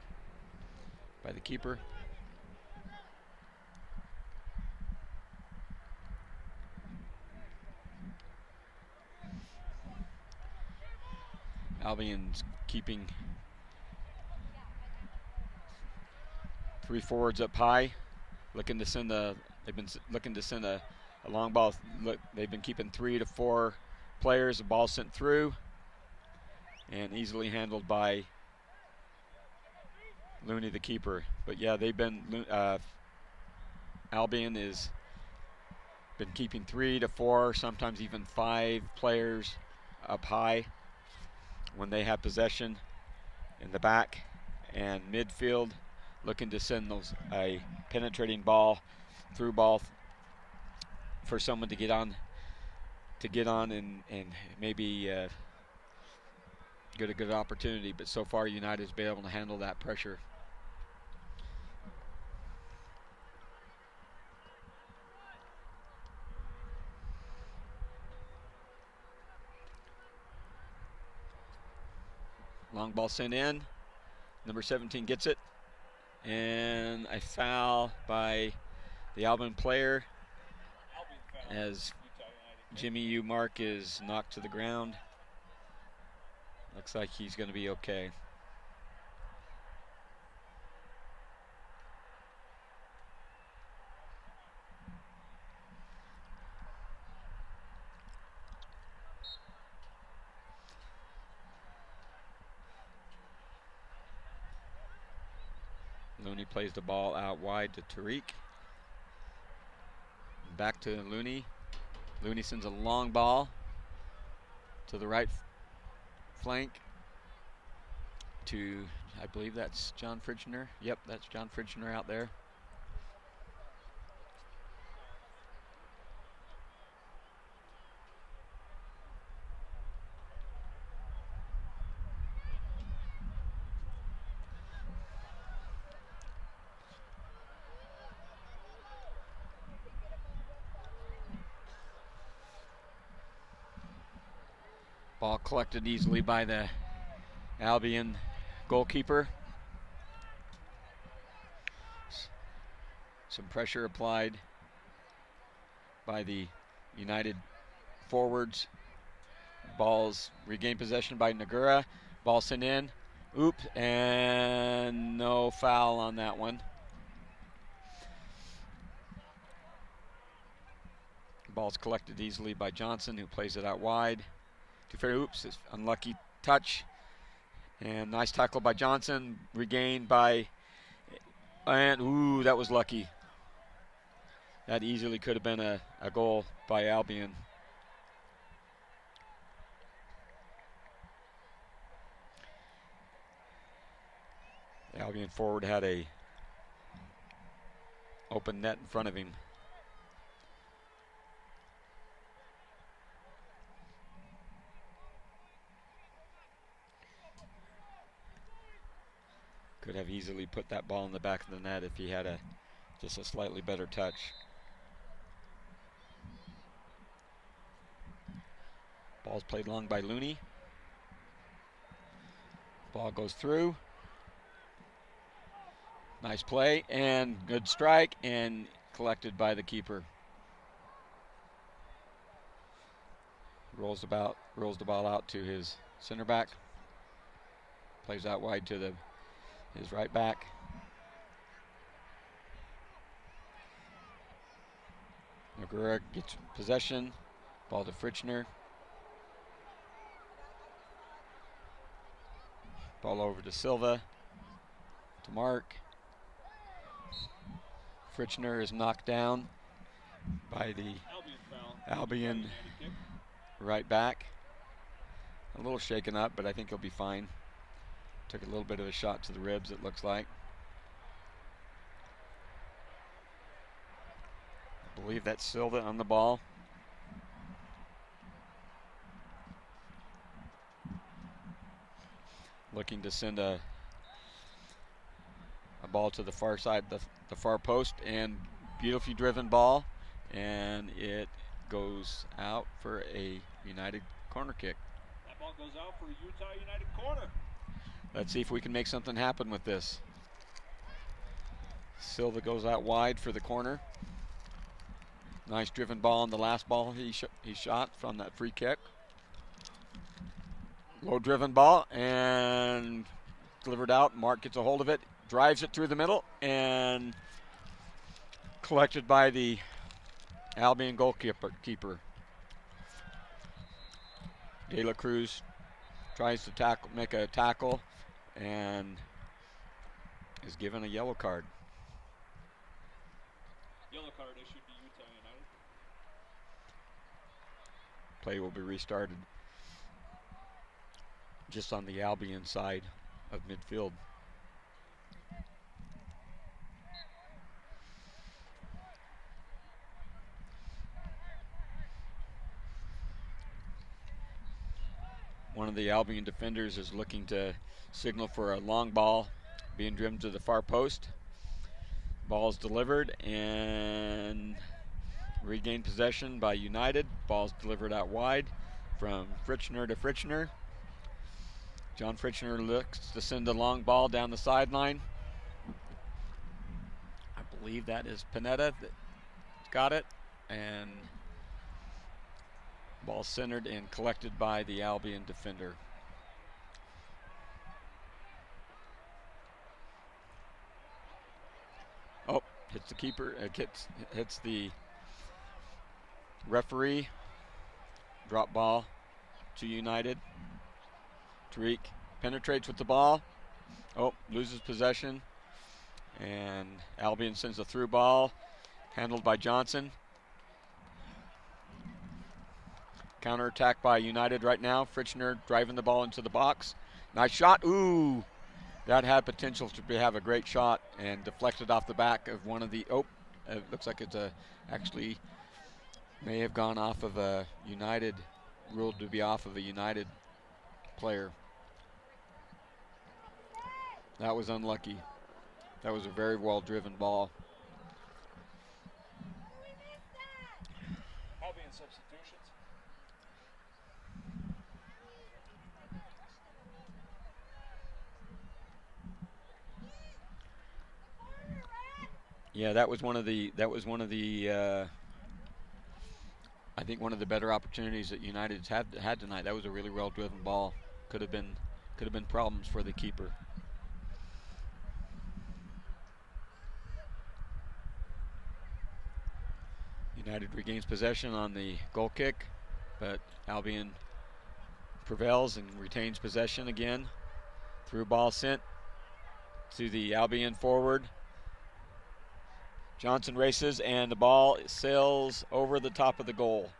by the keeper. Albion's keeping three forwards up high, looking to send they've been looking to send a long ball. Look, they've been keeping 3 to 4 players. The ball sent through and easily handled by Looney, the keeper. But yeah, they've been Albion is been keeping 3 to 4, sometimes even 5 players up high when they have possession in the back and midfield, looking to send a penetrating ball, through ball for someone to get on and maybe get a good opportunity. But so far United has been able to handle that pressure. Long ball sent in. Number 17 gets it. And a foul by the Albion player as Jimmy U. Mark is knocked to the ground. Looks like he's going to be okay. Looney plays the ball out wide to Tariq. Back to Looney. Looney sends a long ball to the right flank to, I believe that's John Fridgener. Yep, that's John Fridgener out there. Ball collected easily by the Albion goalkeeper. Some pressure applied by the United forwards. Ball's regained possession by Nagura. Ball sent in. Oop, and no foul on that one. Ball's collected easily by Johnson, who plays it out wide. Oops, unlucky touch. And nice tackle by Johnson. Regained by, and ooh, that was lucky. That easily could have been a goal by Albion. The Albion forward had a open net in front of him. Could have easily put that ball in the back of the net if he had just a slightly better touch. Ball's played long by Looney. Ball goes through. Nice play and good strike, and collected by the keeper. Rolls the ball out to his center back. Plays out wide to his right back. Nagura gets possession. Ball to Fritschner. Ball over to Silva. To Mark. Fritschner is knocked down by the Albion right back. A little shaken up, but I think he'll be fine. Took a little bit of a shot to the ribs, it looks like. I believe that's Silva on the ball. Looking to send a ball to the far side, the far post, and beautifully driven ball, and it goes out for a United corner kick. That ball goes out for a Utah United corner. Let's see if we can make something happen with this. Silva goes out wide for the corner. Nice driven ball on the last ball he shot from that free kick. Low driven ball and delivered out. Mark gets a hold of it, drives it through the middle, and collected by the Albion goalkeeper. De La Cruz tries to make a tackle, and is given a yellow card. Yellow card issued to Utah United. Play will be restarted just on the Albion side of midfield. One of the Albion defenders is looking to signal for a long ball being driven to the far post. Ball's delivered and regained possession by United. Ball's delivered out wide from Fritschner to Fritschner. John Fritschner looks to send a long ball down the sideline. I believe that is Panetta that got it, and ball centered and collected by the Albion defender. Oh, hits the keeper, hits the referee. Drop ball to United. Tariq penetrates with the ball. Oh, loses possession. And Albion sends a through ball, handled by Johnson. Counter-attack by United right now. Fritschner driving the ball into the box. Nice shot. Ooh, that had potential to have a great shot and deflected off the back of one of the, it looks like it's actually may have gone off of a United, ruled to be off of a United player. That was unlucky. That was a very well-driven ball. Albion substitutions. Yeah, that was one of the I think one of the better opportunities that United's had tonight. That was a really well-driven ball. Could have been problems for the keeper. United regains possession on the goal kick, but Albion prevails and retains possession again. Through ball sent to the Albion forward. Johnson races and the ball sails over the top of the goal.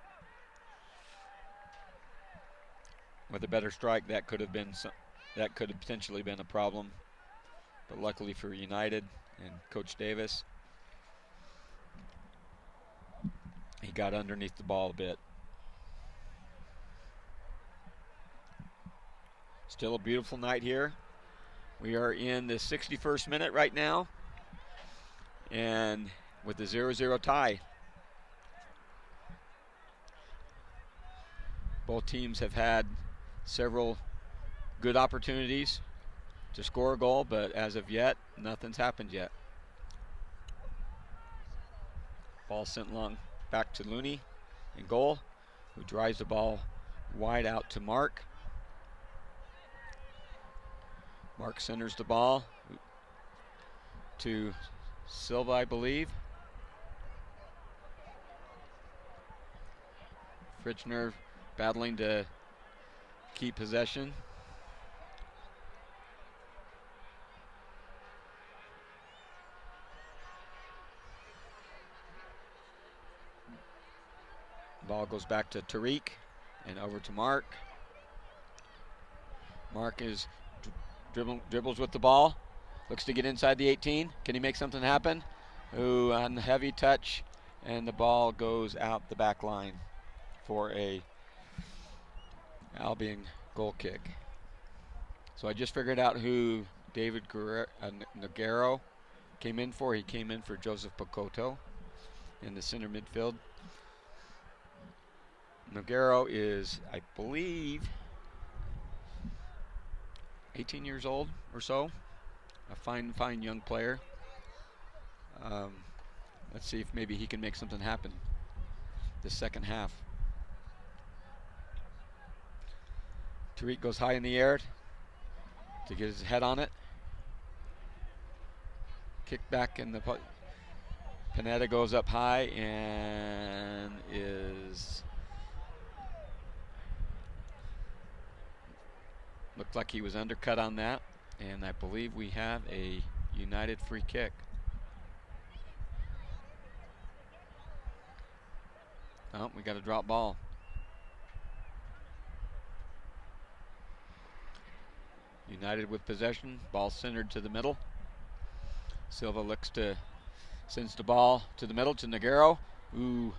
With a better strike, that could have potentially been a problem. But luckily for United and Coach Davis, he got underneath the ball a bit. Still a beautiful night here. We are in the 61st minute right now, and with the 0-0 tie. Both teams have had several good opportunities to score a goal, but as of yet, nothing's happened yet. Ball sent long back to Looney in goal, who drives the ball wide out to Mark. Mark centers the ball to Silva, I believe. Fritchner battling to keep possession. Ball goes back to Tariq and over to Mark. Mark is dribbles with the ball. Looks to get inside the 18. Can he make something happen? Ooh, on the heavy touch, and the ball goes out the back line for a Albion goal kick. So I just figured out who David Nagaro came in for. He came in for Joseph Pocoto in the center midfield. Nagaro is, I believe, 18 years old or so. A fine young player. Let's see if maybe he can make something happen this second half. Tariq goes high in the air to get his head on it. Kick back in the Pineda goes up high and looked like he was undercut on that, and I believe we have a United free kick. Oh, we got a drop ball. United with possession, ball centered to the middle. Silva sends the ball to the middle to Nagaro. Ooh,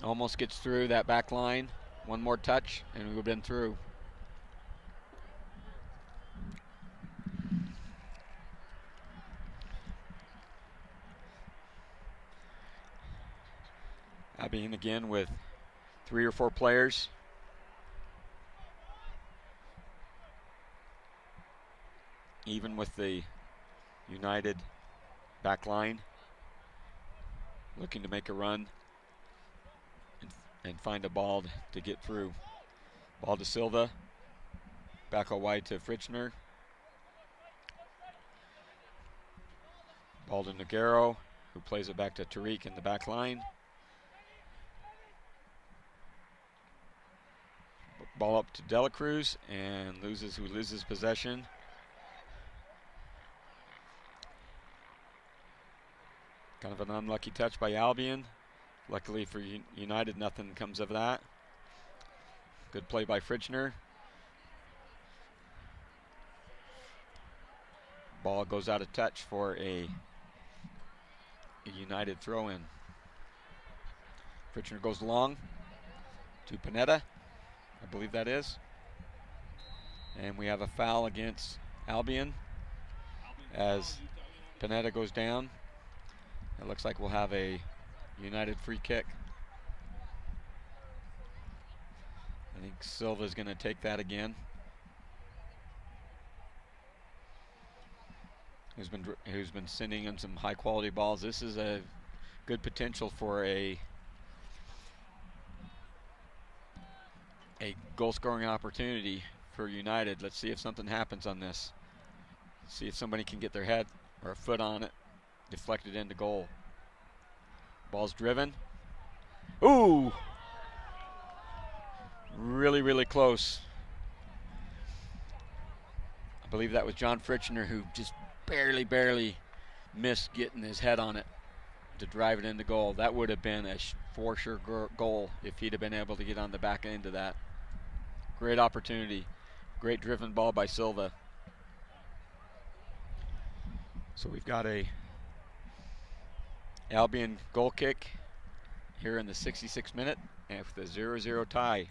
almost gets through that back line. One more touch and we would have been through. Albion again with 3 or 4 players. Even with the United back line, looking to make a run and find a ball to get through. Ball to Silva, back out wide to Fritchner. Ball to Nagaro, who plays it back to Tariq in the back line. Ball up to Dela Cruz and loses possession. Kind of an unlucky touch by Albion. Luckily for United, nothing comes of that. Good play by Fritchner. Ball goes out of touch for a United throw-in. Fritchner goes long to Pineda, I believe that is. And we have a foul against Albion as Pineda goes down. It looks like we'll have a United free kick. I think Silva's going to take that again. who's been sending in some high quality balls. This is a good potential for a goal scoring opportunity for United. Let's see if something happens on this. See if somebody can get their head or a foot on it, deflected into goal. Ball's driven. Ooh! Really, really close. I believe that was John Fritchner who just barely missed getting his head on it to drive it into goal. That would have been a for sure goal if he'd have been able to get on the back end of that. Great opportunity. Great driven ball by Silva. So we've got a Albion goal kick here in the 66th minute and with a 0-0 tie.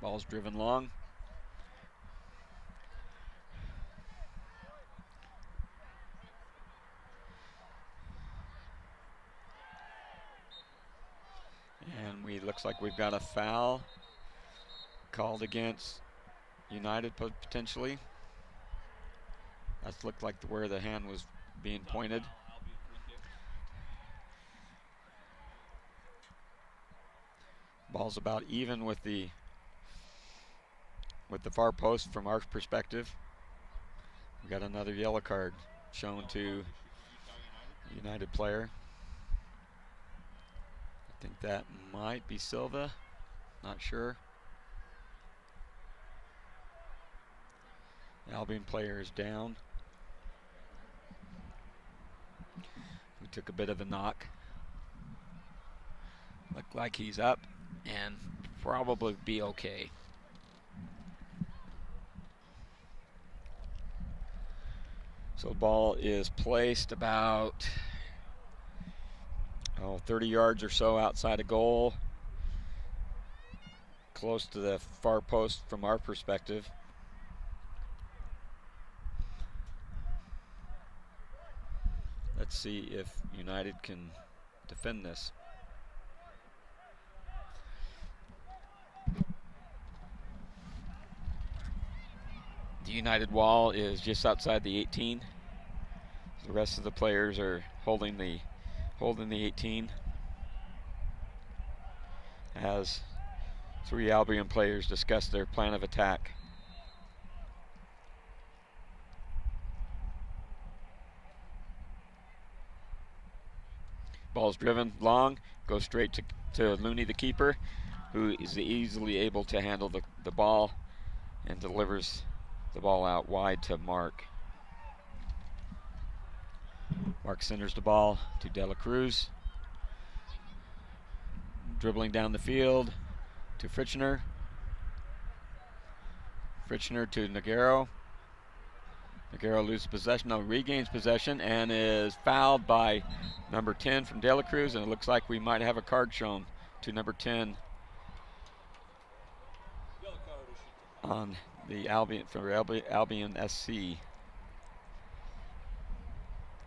Ball's driven long. And looks like we've got a foul called against United potentially. That looked like where the hand was being pointed. Ball's about even with the far post from our perspective. We got another yellow card shown to United player. I think that might be Silva, not sure. The Albion player is down. We took a bit of a knock. Looked like he's up and probably be okay. So the ball is placed about 30 yards or so outside of goal, close to the far post from our perspective. Let's see if United can defend this. The United wall is just outside the 18. The rest of the players are holding the 18 as three Albion players discuss their plan of attack. Ball's driven long, goes straight to Looney, the keeper, who is easily able to handle the ball and delivers the ball out wide to Mark. Mark centers the ball to De La Cruz. Dribbling down the field to Fritchner. Fritchner to Nagaro. Nagaro loses possession, regains possession, and is fouled by number 10 from De La Cruz, and it looks like we might have a card shown to number 10 on the Albion, from Albion SC.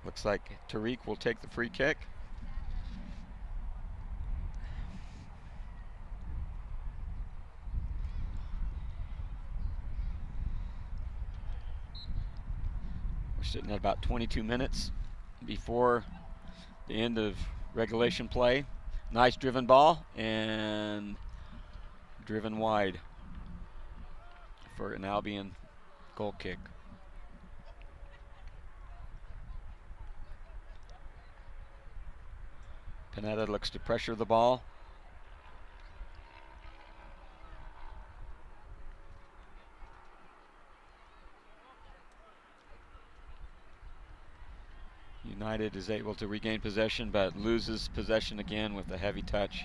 Looks like Tariq will take the free kick. We're sitting at about 22 minutes before the end of regulation play. Nice driven ball and driven wide for an Albion goal kick. Pineda looks to pressure the ball. United is able to regain possession, but loses possession again with a heavy touch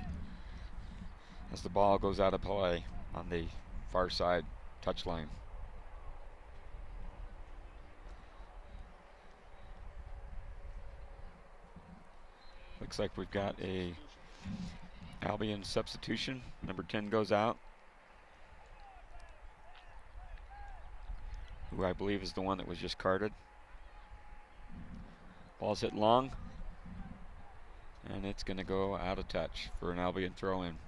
as the ball goes out of play on the far side touchline. Looks like we've got a Albion substitution. Number 10 goes out, who I believe is the one that was just carded. Ball's hit long, and it's going to go out of touch for an Albion throw-in.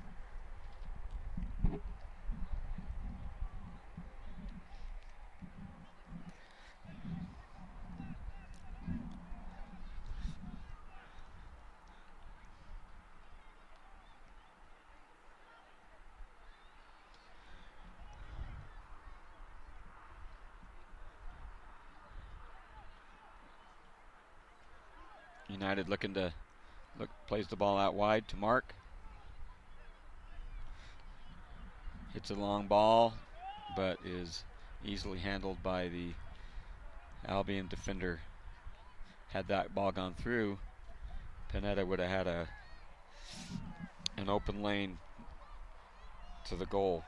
United looking to plays the ball out wide to Mark. Hits a long ball, but is easily handled by the Albion defender. Had that ball gone through, Pineda would have had an open lane to the goal.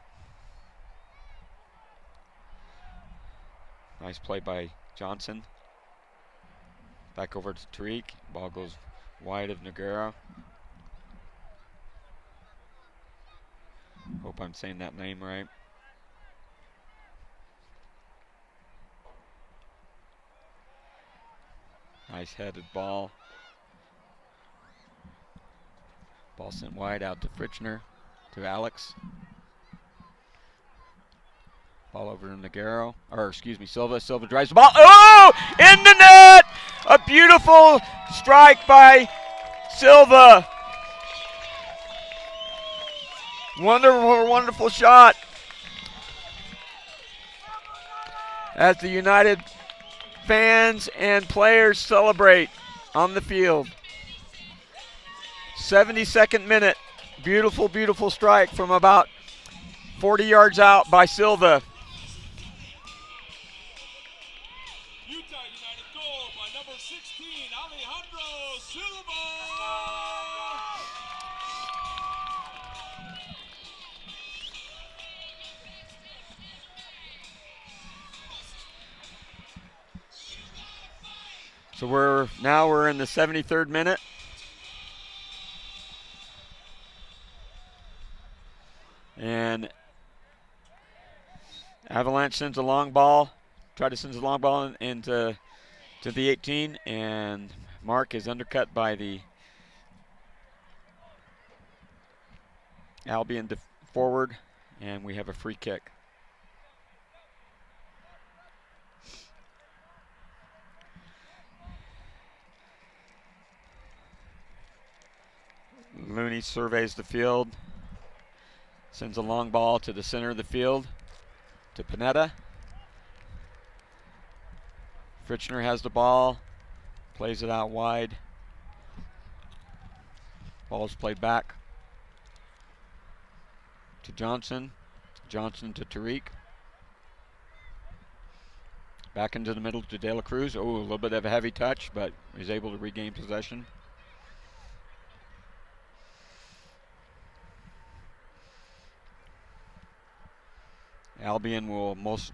Nice play by Johnson. Back over to Tariq. Ball goes wide of Noguera. Hope I'm saying that name right. Nice headed ball. Ball sent wide out to Fritchner, to Alex. Ball over to Noguera, or excuse me, Silva. Silva drives the ball. Oh! In the net! A beautiful strike by Silva. Wonderful, wonderful shot. As the United fans and players celebrate on the field. 72nd minute. Beautiful, beautiful strike from about 40 yards out by Silva. Utah United goal by number 16, Alejandro Silva. So we're in the 73rd minute. And Avalanche sends a long ball. Try to send a long ball into the 18, and Mark is undercut by the Albion forward, and we have a free kick. Looney surveys the field, sends a long ball to the center of the field to Pineda. Fritchner has the ball, plays it out wide. Ball's played back to Johnson. Johnson to Tariq. Back into the middle to De La Cruz. Oh, a little bit of a heavy touch, but he's able to regain possession. Albion will most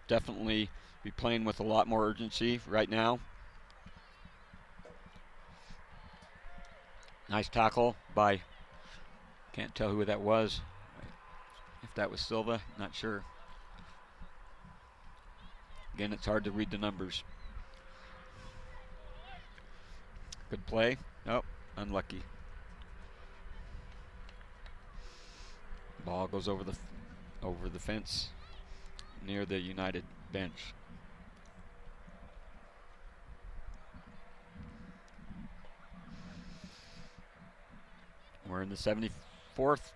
definitely be playing with a lot more urgency right now. Nice tackle by, can't tell who that was. If that was Silva, not sure. Again, it's hard to read the numbers. Good play. Oh, unlucky. Ball goes over the fence near the United bench. We're in the 74th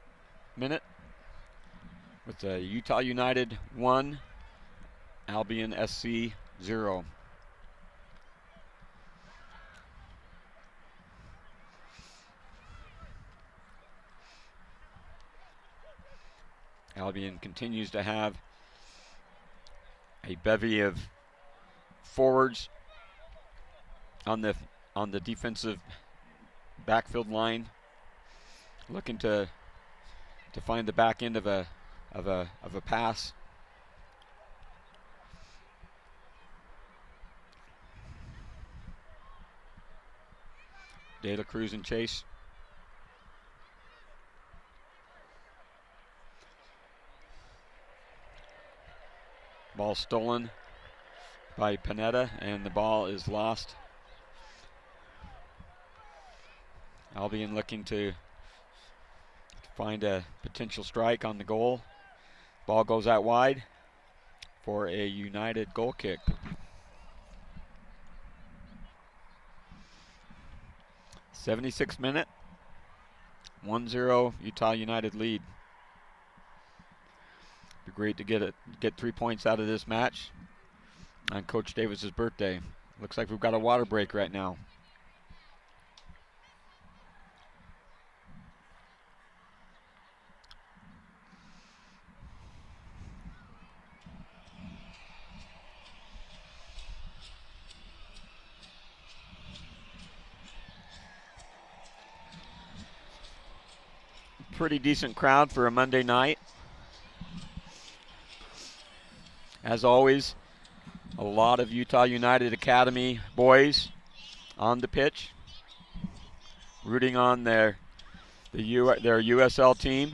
minute with the Utah United 1, Albion SC 0. Albion continues to have a bevy of forwards on the defensive backfield line, looking to find the back end of a pass. De La Cruz and chase. Ball stolen by Pineda, and the ball is lost. Albion looking to find a potential strike on the goal. Ball goes out wide for a United goal kick. '76th minute, 1-0 Utah United lead. Be great to get 3 points out of this match on Coach Davis's birthday. Looks like we've got a water break right now. pretty decent crowd for a Monday night. As always, a lot of Utah United Academy boys on the pitch, rooting on their USL team.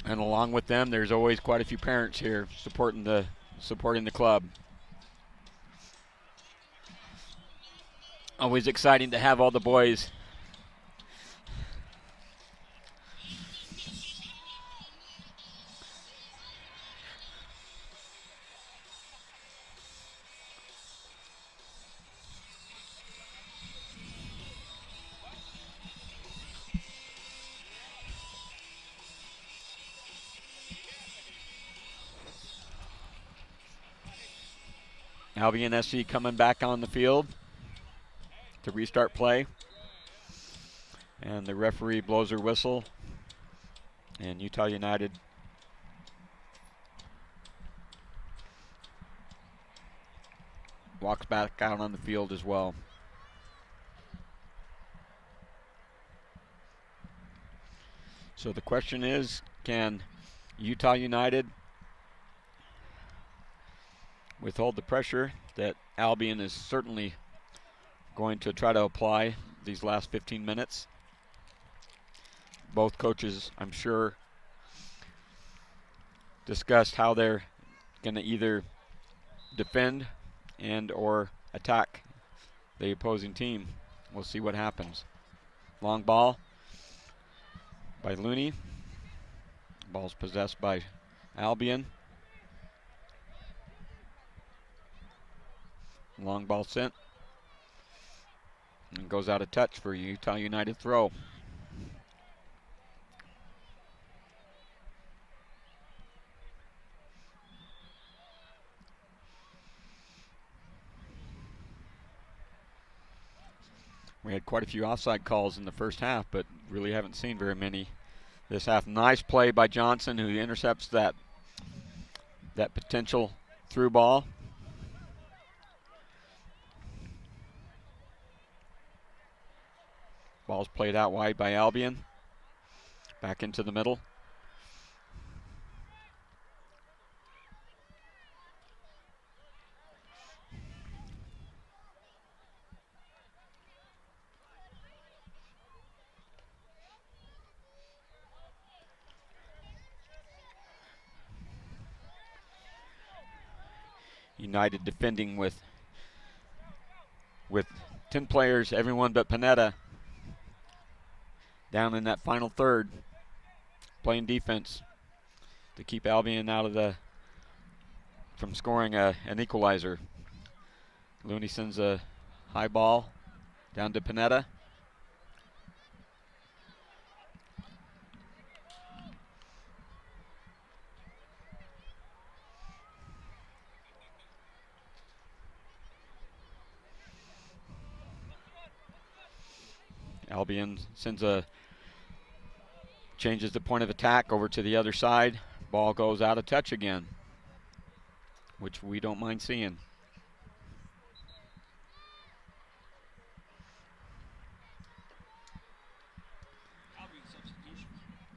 And along with them, there's always quite a few parents here supporting the club. Always exciting to have all the boys. Albion SC coming back on the field to restart play. And the referee blows her whistle. And Utah United walks back out on the field as well. So the question is, can Utah United withhold the pressure that Albion is certainly going to try to apply these last 15 minutes? Both coaches, I'm sure, discussed how they're going to either defend and or attack the opposing team. We'll see what happens. Long ball by Looney. Ball's possessed by Albion. Long ball sent. And goes out of touch for a Utah United throw. We had quite a few offside calls in the first half, but really haven't seen very many this half. Nice play by Johnson, who intercepts that potential through ball. Ball's played out wide by Albion. Back into the middle. United defending with 10 players, everyone but Panetta, down in that final third, playing defense to keep Albion from scoring an equalizer. Looney sends a high ball down to Panetta. Albion changes the point of attack over to the other side. Ball goes out of touch again, which we don't mind seeing.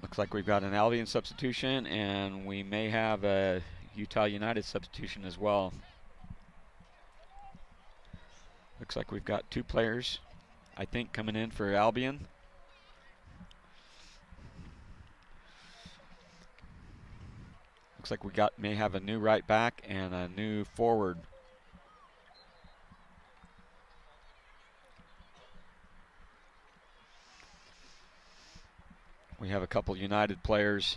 Looks like we've got an Albion substitution, and we may have a Utah United substitution as well. Looks like we've got two players, I think, coming in for Albion. Looks like we may have a new right back and a new forward. We have a couple United players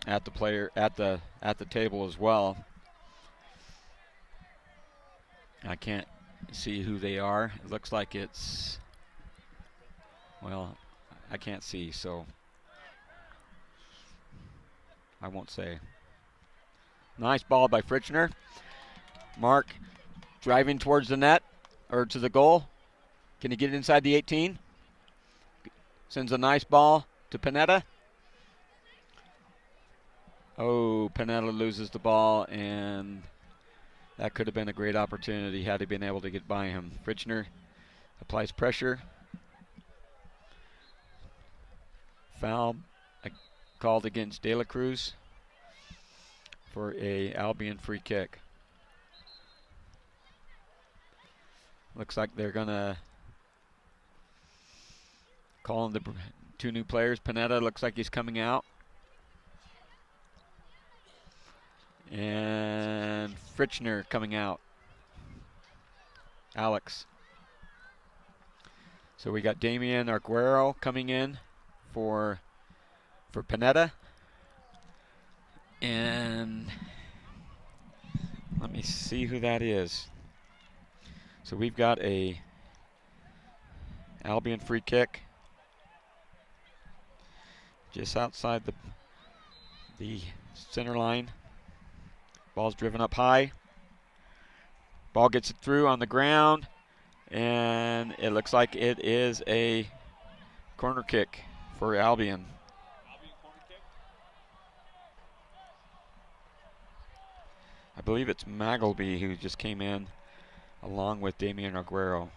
at the table as well. I can't see who they are. It looks like it's, well, I can't see, so I won't say. Nice ball by Fritschner. Mark driving towards the net, or to the goal. Can he get it inside the 18? Sends a nice ball to Panetta. Oh, Panetta loses the ball, and that could have been a great opportunity had he been able to get by him. Fritschner applies pressure Foul called against De La Cruz for a Albion free kick. Looks like they're gonna call in the two new players. Panetta looks like he's coming out. And Fritchner coming out. Alex. So we got Damian Arguero coming in for Panetta. And let me see who that is. So we've got a Albion free kick just outside the center line. Ball's driven up high. Ball gets it through on the ground, and it looks like it is a corner kick for Albion. I believe it's Magleby who just came in along with Damian Arguero.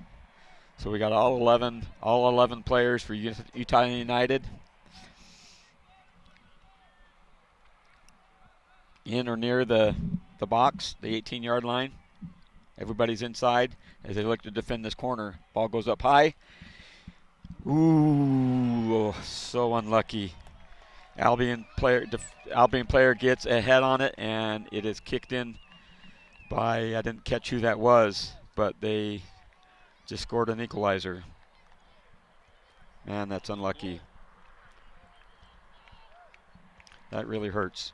So we got all 11 players for Utah United in or near the box, the 18-yard line. Everybody's inside as they look to defend this corner. Ball goes up high. Ooh, so unlucky. Albion player gets a head on it, and it is kicked in by, I didn't catch who that was, but they just scored an equalizer. Man, that's unlucky. That really hurts.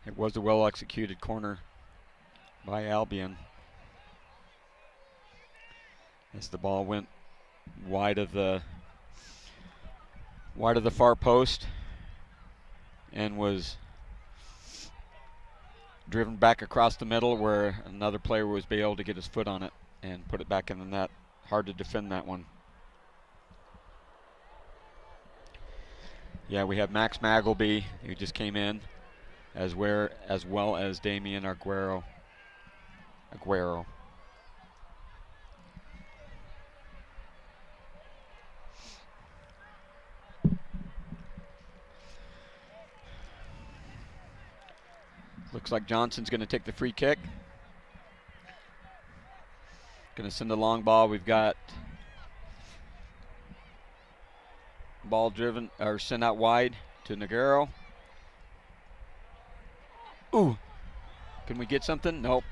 It was a well-executed corner by Albion as the ball went wide of the far post and was driven back across the middle, where another player was able to get his foot on it and put it back in the net. Hard to defend that one. Yeah, we have Max Magleby, who just came in, as well as Damian Arguero. Looks like Johnson's going to take the free kick. Going to send a long ball. We've got ball driven or sent out wide to Nagaro. Ooh, can we get something? Nope.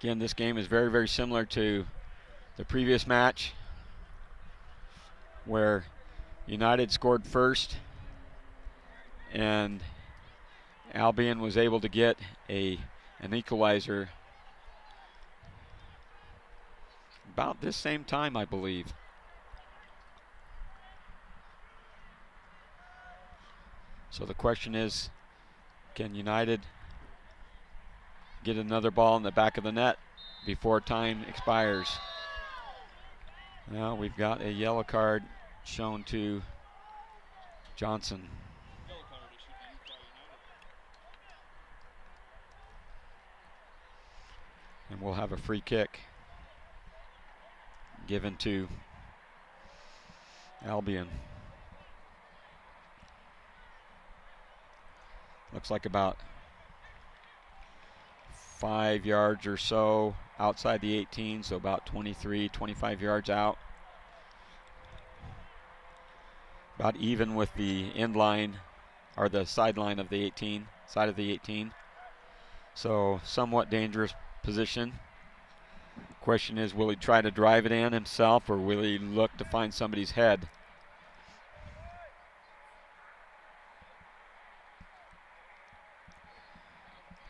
Again, this game is very, very similar to the previous match where United scored first and Albion was able to get an equalizer about this same time, I believe. So the question is, can United get another ball in the back of the net before time expires? Now we've got a yellow card shown to Johnson. And we'll have a free kick given to Albion. Looks like about 5 yards or so outside the 18, so about 23, 25 yards out. About even with the end line or the sideline of the 18, side of the 18. So somewhat dangerous position. Question is, will he try to drive it in himself or will he look to find somebody's head?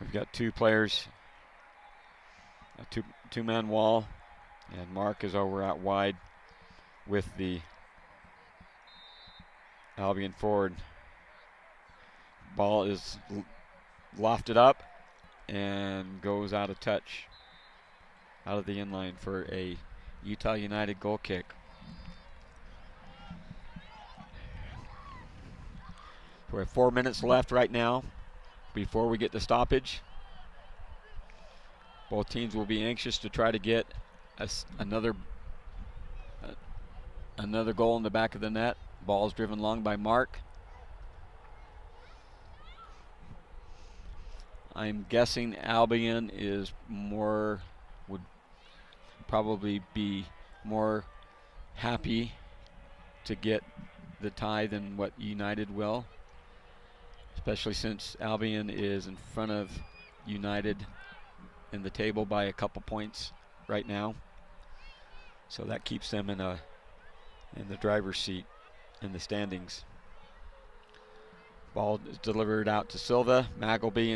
We've got two players, a two-man wall, and Mark is over out wide with the Albion forward. Ball is lofted up and goes out of touch, out of the inline for a Utah United goal kick. We have 4 minutes left right now before we get to stoppage. Both teams will be anxious to try to get another goal in the back of the net. Ball is driven long by Mark. I'm guessing Albion would probably be more happy to get the tie than what United will, especially since Albion is in front of United in the table by a couple points right now. So that keeps them in the driver's seat in the standings. Ball is delivered out to Silva, Magleby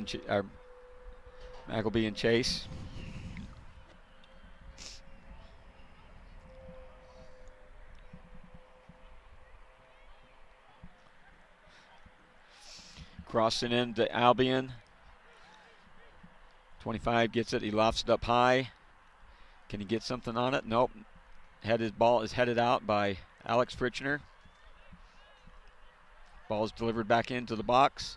and Chase. Crossing into Albion. 25 gets it. He lofts it up high. Can he get something on it? Nope. His ball is headed out by Alex Fritchner. Ball is delivered back into the box.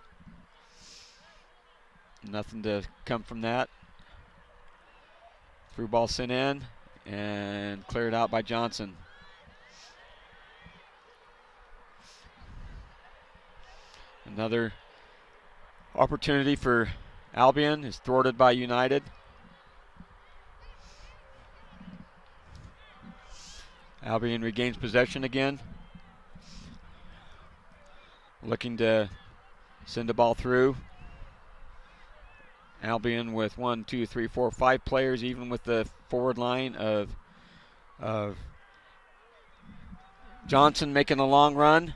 Nothing to come from that. Through ball sent in and cleared out by Johnson. Another opportunity for Albion is thwarted by United. Albion regains possession again. Looking to send the ball through. Albion with 1, 2, 3, 4, 5 players, even with the forward line of Johnson making a long run.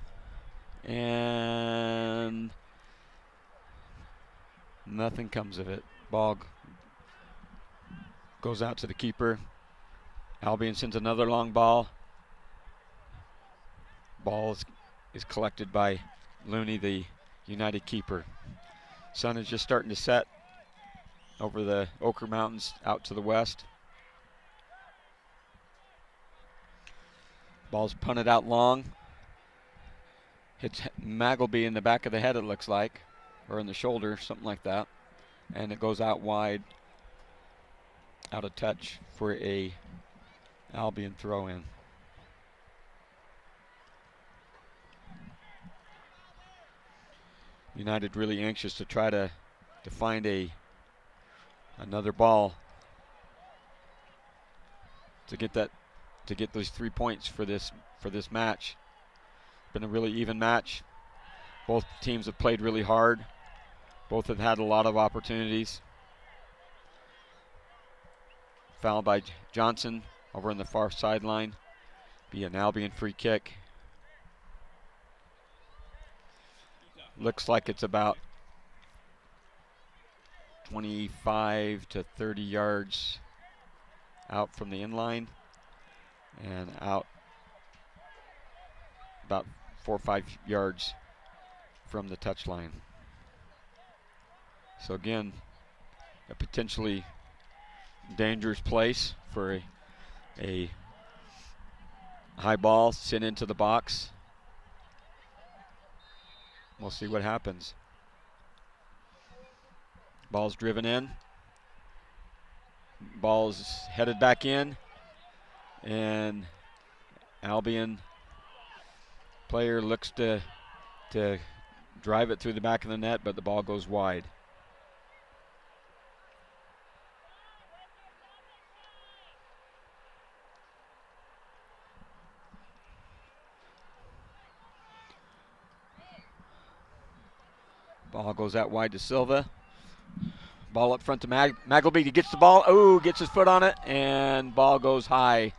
And nothing comes of it. Ball goes out to the keeper. Albion sends another long ball. Ball is collected by Looney, the United keeper. Sun is just starting to set over the Ochre Mountains out to the west. Ball's punted out long. Hits Magleby in the back of the head, it looks like, or in the shoulder, something like that. And it goes out wide, out of touch for a Albion throw-in. United really anxious to try to find another ball to get those 3 points for this match. Been a really even match. Both teams have played really hard. Both have had a lot of opportunities. Foul by Johnson over on the far sideline. Be an Albion free kick. Looks like it's about 25 to 30 yards out from the inline and out about 4 or 5 yards from the touchline. So again, a potentially dangerous place for a high ball sent into the box. We'll see what happens. Ball's driven in. Ball's headed back in. And Albion player looks to drive it through the back of the net, but the ball goes wide. Ball goes out wide to Silva. Ball up front to Magleby. He gets the ball. Oh, gets his foot on it, and ball goes high.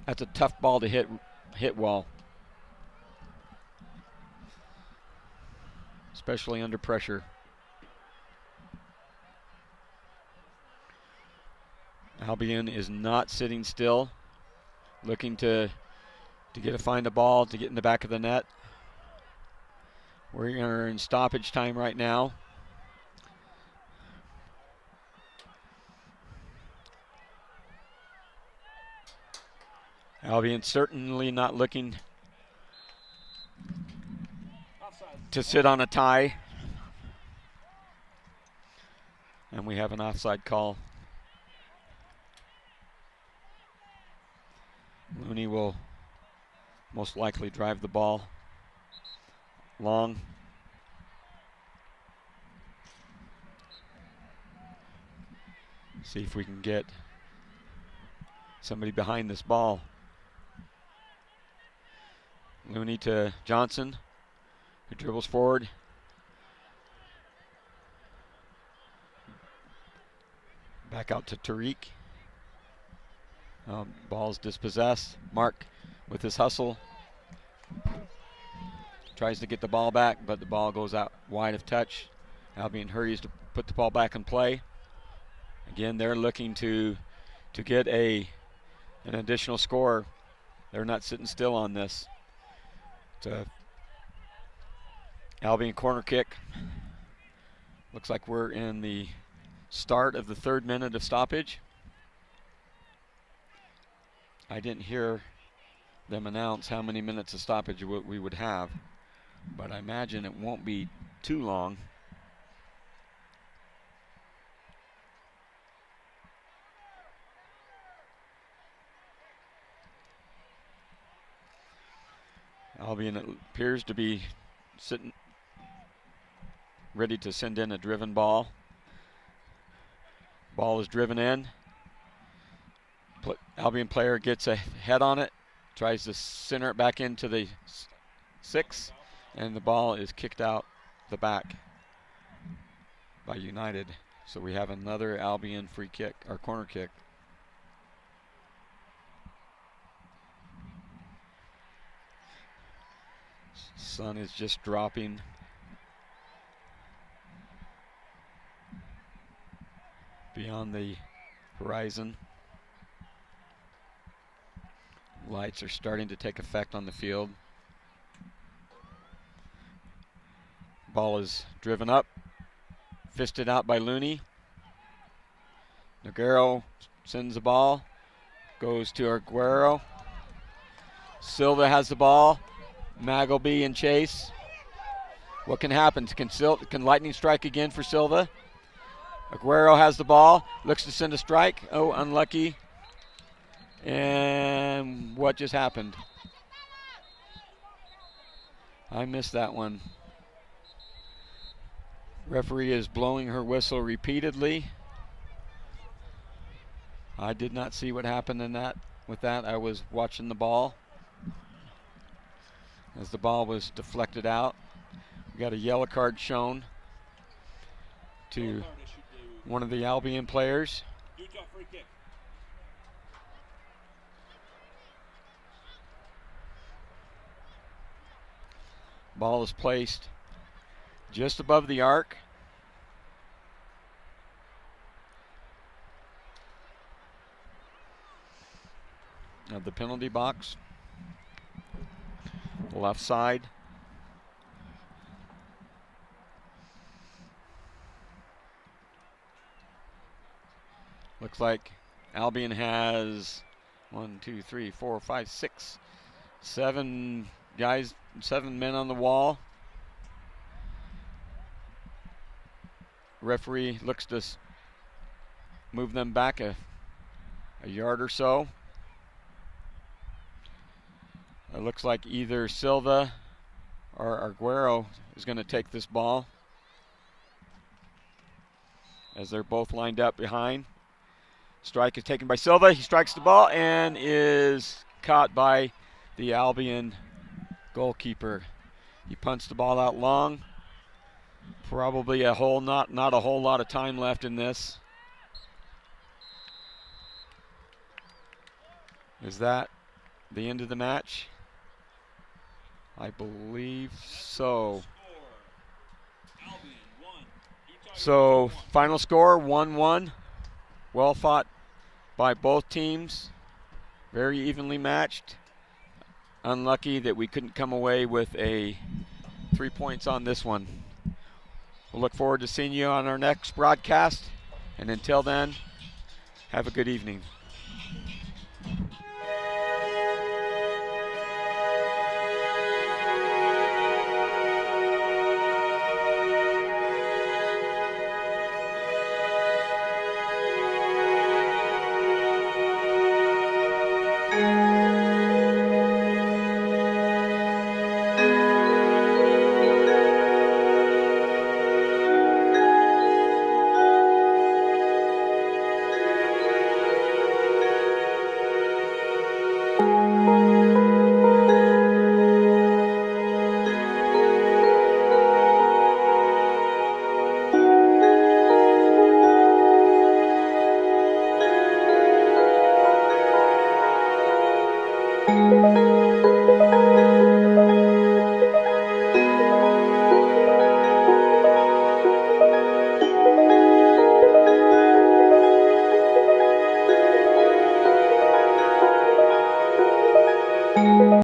That's a tough ball to hit well, especially under pressure. Albion is not sitting still, looking to find a ball to get in the back of the net. We're in stoppage time right now. Albion certainly not looking to sit on a tie. And we have an offside call. Looney will most likely drive the ball long. See if we can get somebody behind this ball. Looney to Johnson, who dribbles forward. Back out to Tariq. Ball's dispossessed. Mark with his hustle. Tries to get the ball back, but the ball goes out wide of touch. Albion hurries to put the ball back in play. Again, they're looking to get an additional score. They're not sitting still on this. It's a Albion corner kick. Looks like we're in the start of the 3rd minute of stoppage. I didn't hear them announce how many minutes of stoppage we would have, but I imagine it won't be too long. Albion appears to be sitting ready to send in a driven ball. Ball is driven in. Albion player gets a head on it, tries to center it back into the 6, and the ball is kicked out the back by United. So we have another Albion free kick, or corner kick. Sun is just dropping. Beyond the horizon. Lights are starting to take effect on the field. Ball is driven up, fisted out by Looney. Noguero sends the ball, goes to Aguero. Silva has the ball. Magleby and Chase. What can happen? Can lightning strike again for Silva? Aguero has the ball, looks to send a strike. Oh, unlucky. And what just happened? I missed that one. Referee is blowing her whistle repeatedly. I did not see what happened with that. I was watching the ball as the ball was deflected out. We got a yellow card shown to one of the Albion players. Ball is placed just above the arc. Of the penalty box. Left side. Looks like Albion has 1, 2, 3, 4, 5, 6, 7 guys, 7 men on the wall. Referee looks to move them back a yard or so. It looks like either Silva or Aguero is going to take this ball, as they're both lined up behind. Strike is taken by Silva. He strikes the ball and is caught by the Albion goalkeeper. He punts the ball out long. Probably not a whole lot of time left in this. Is that the end of the match? I believe so. So final score 1-1. Well fought by both teams. Very evenly matched. Unlucky that we couldn't come away with a 3 points on this one. We'll look forward to seeing you on our next broadcast. And until then, have a good evening.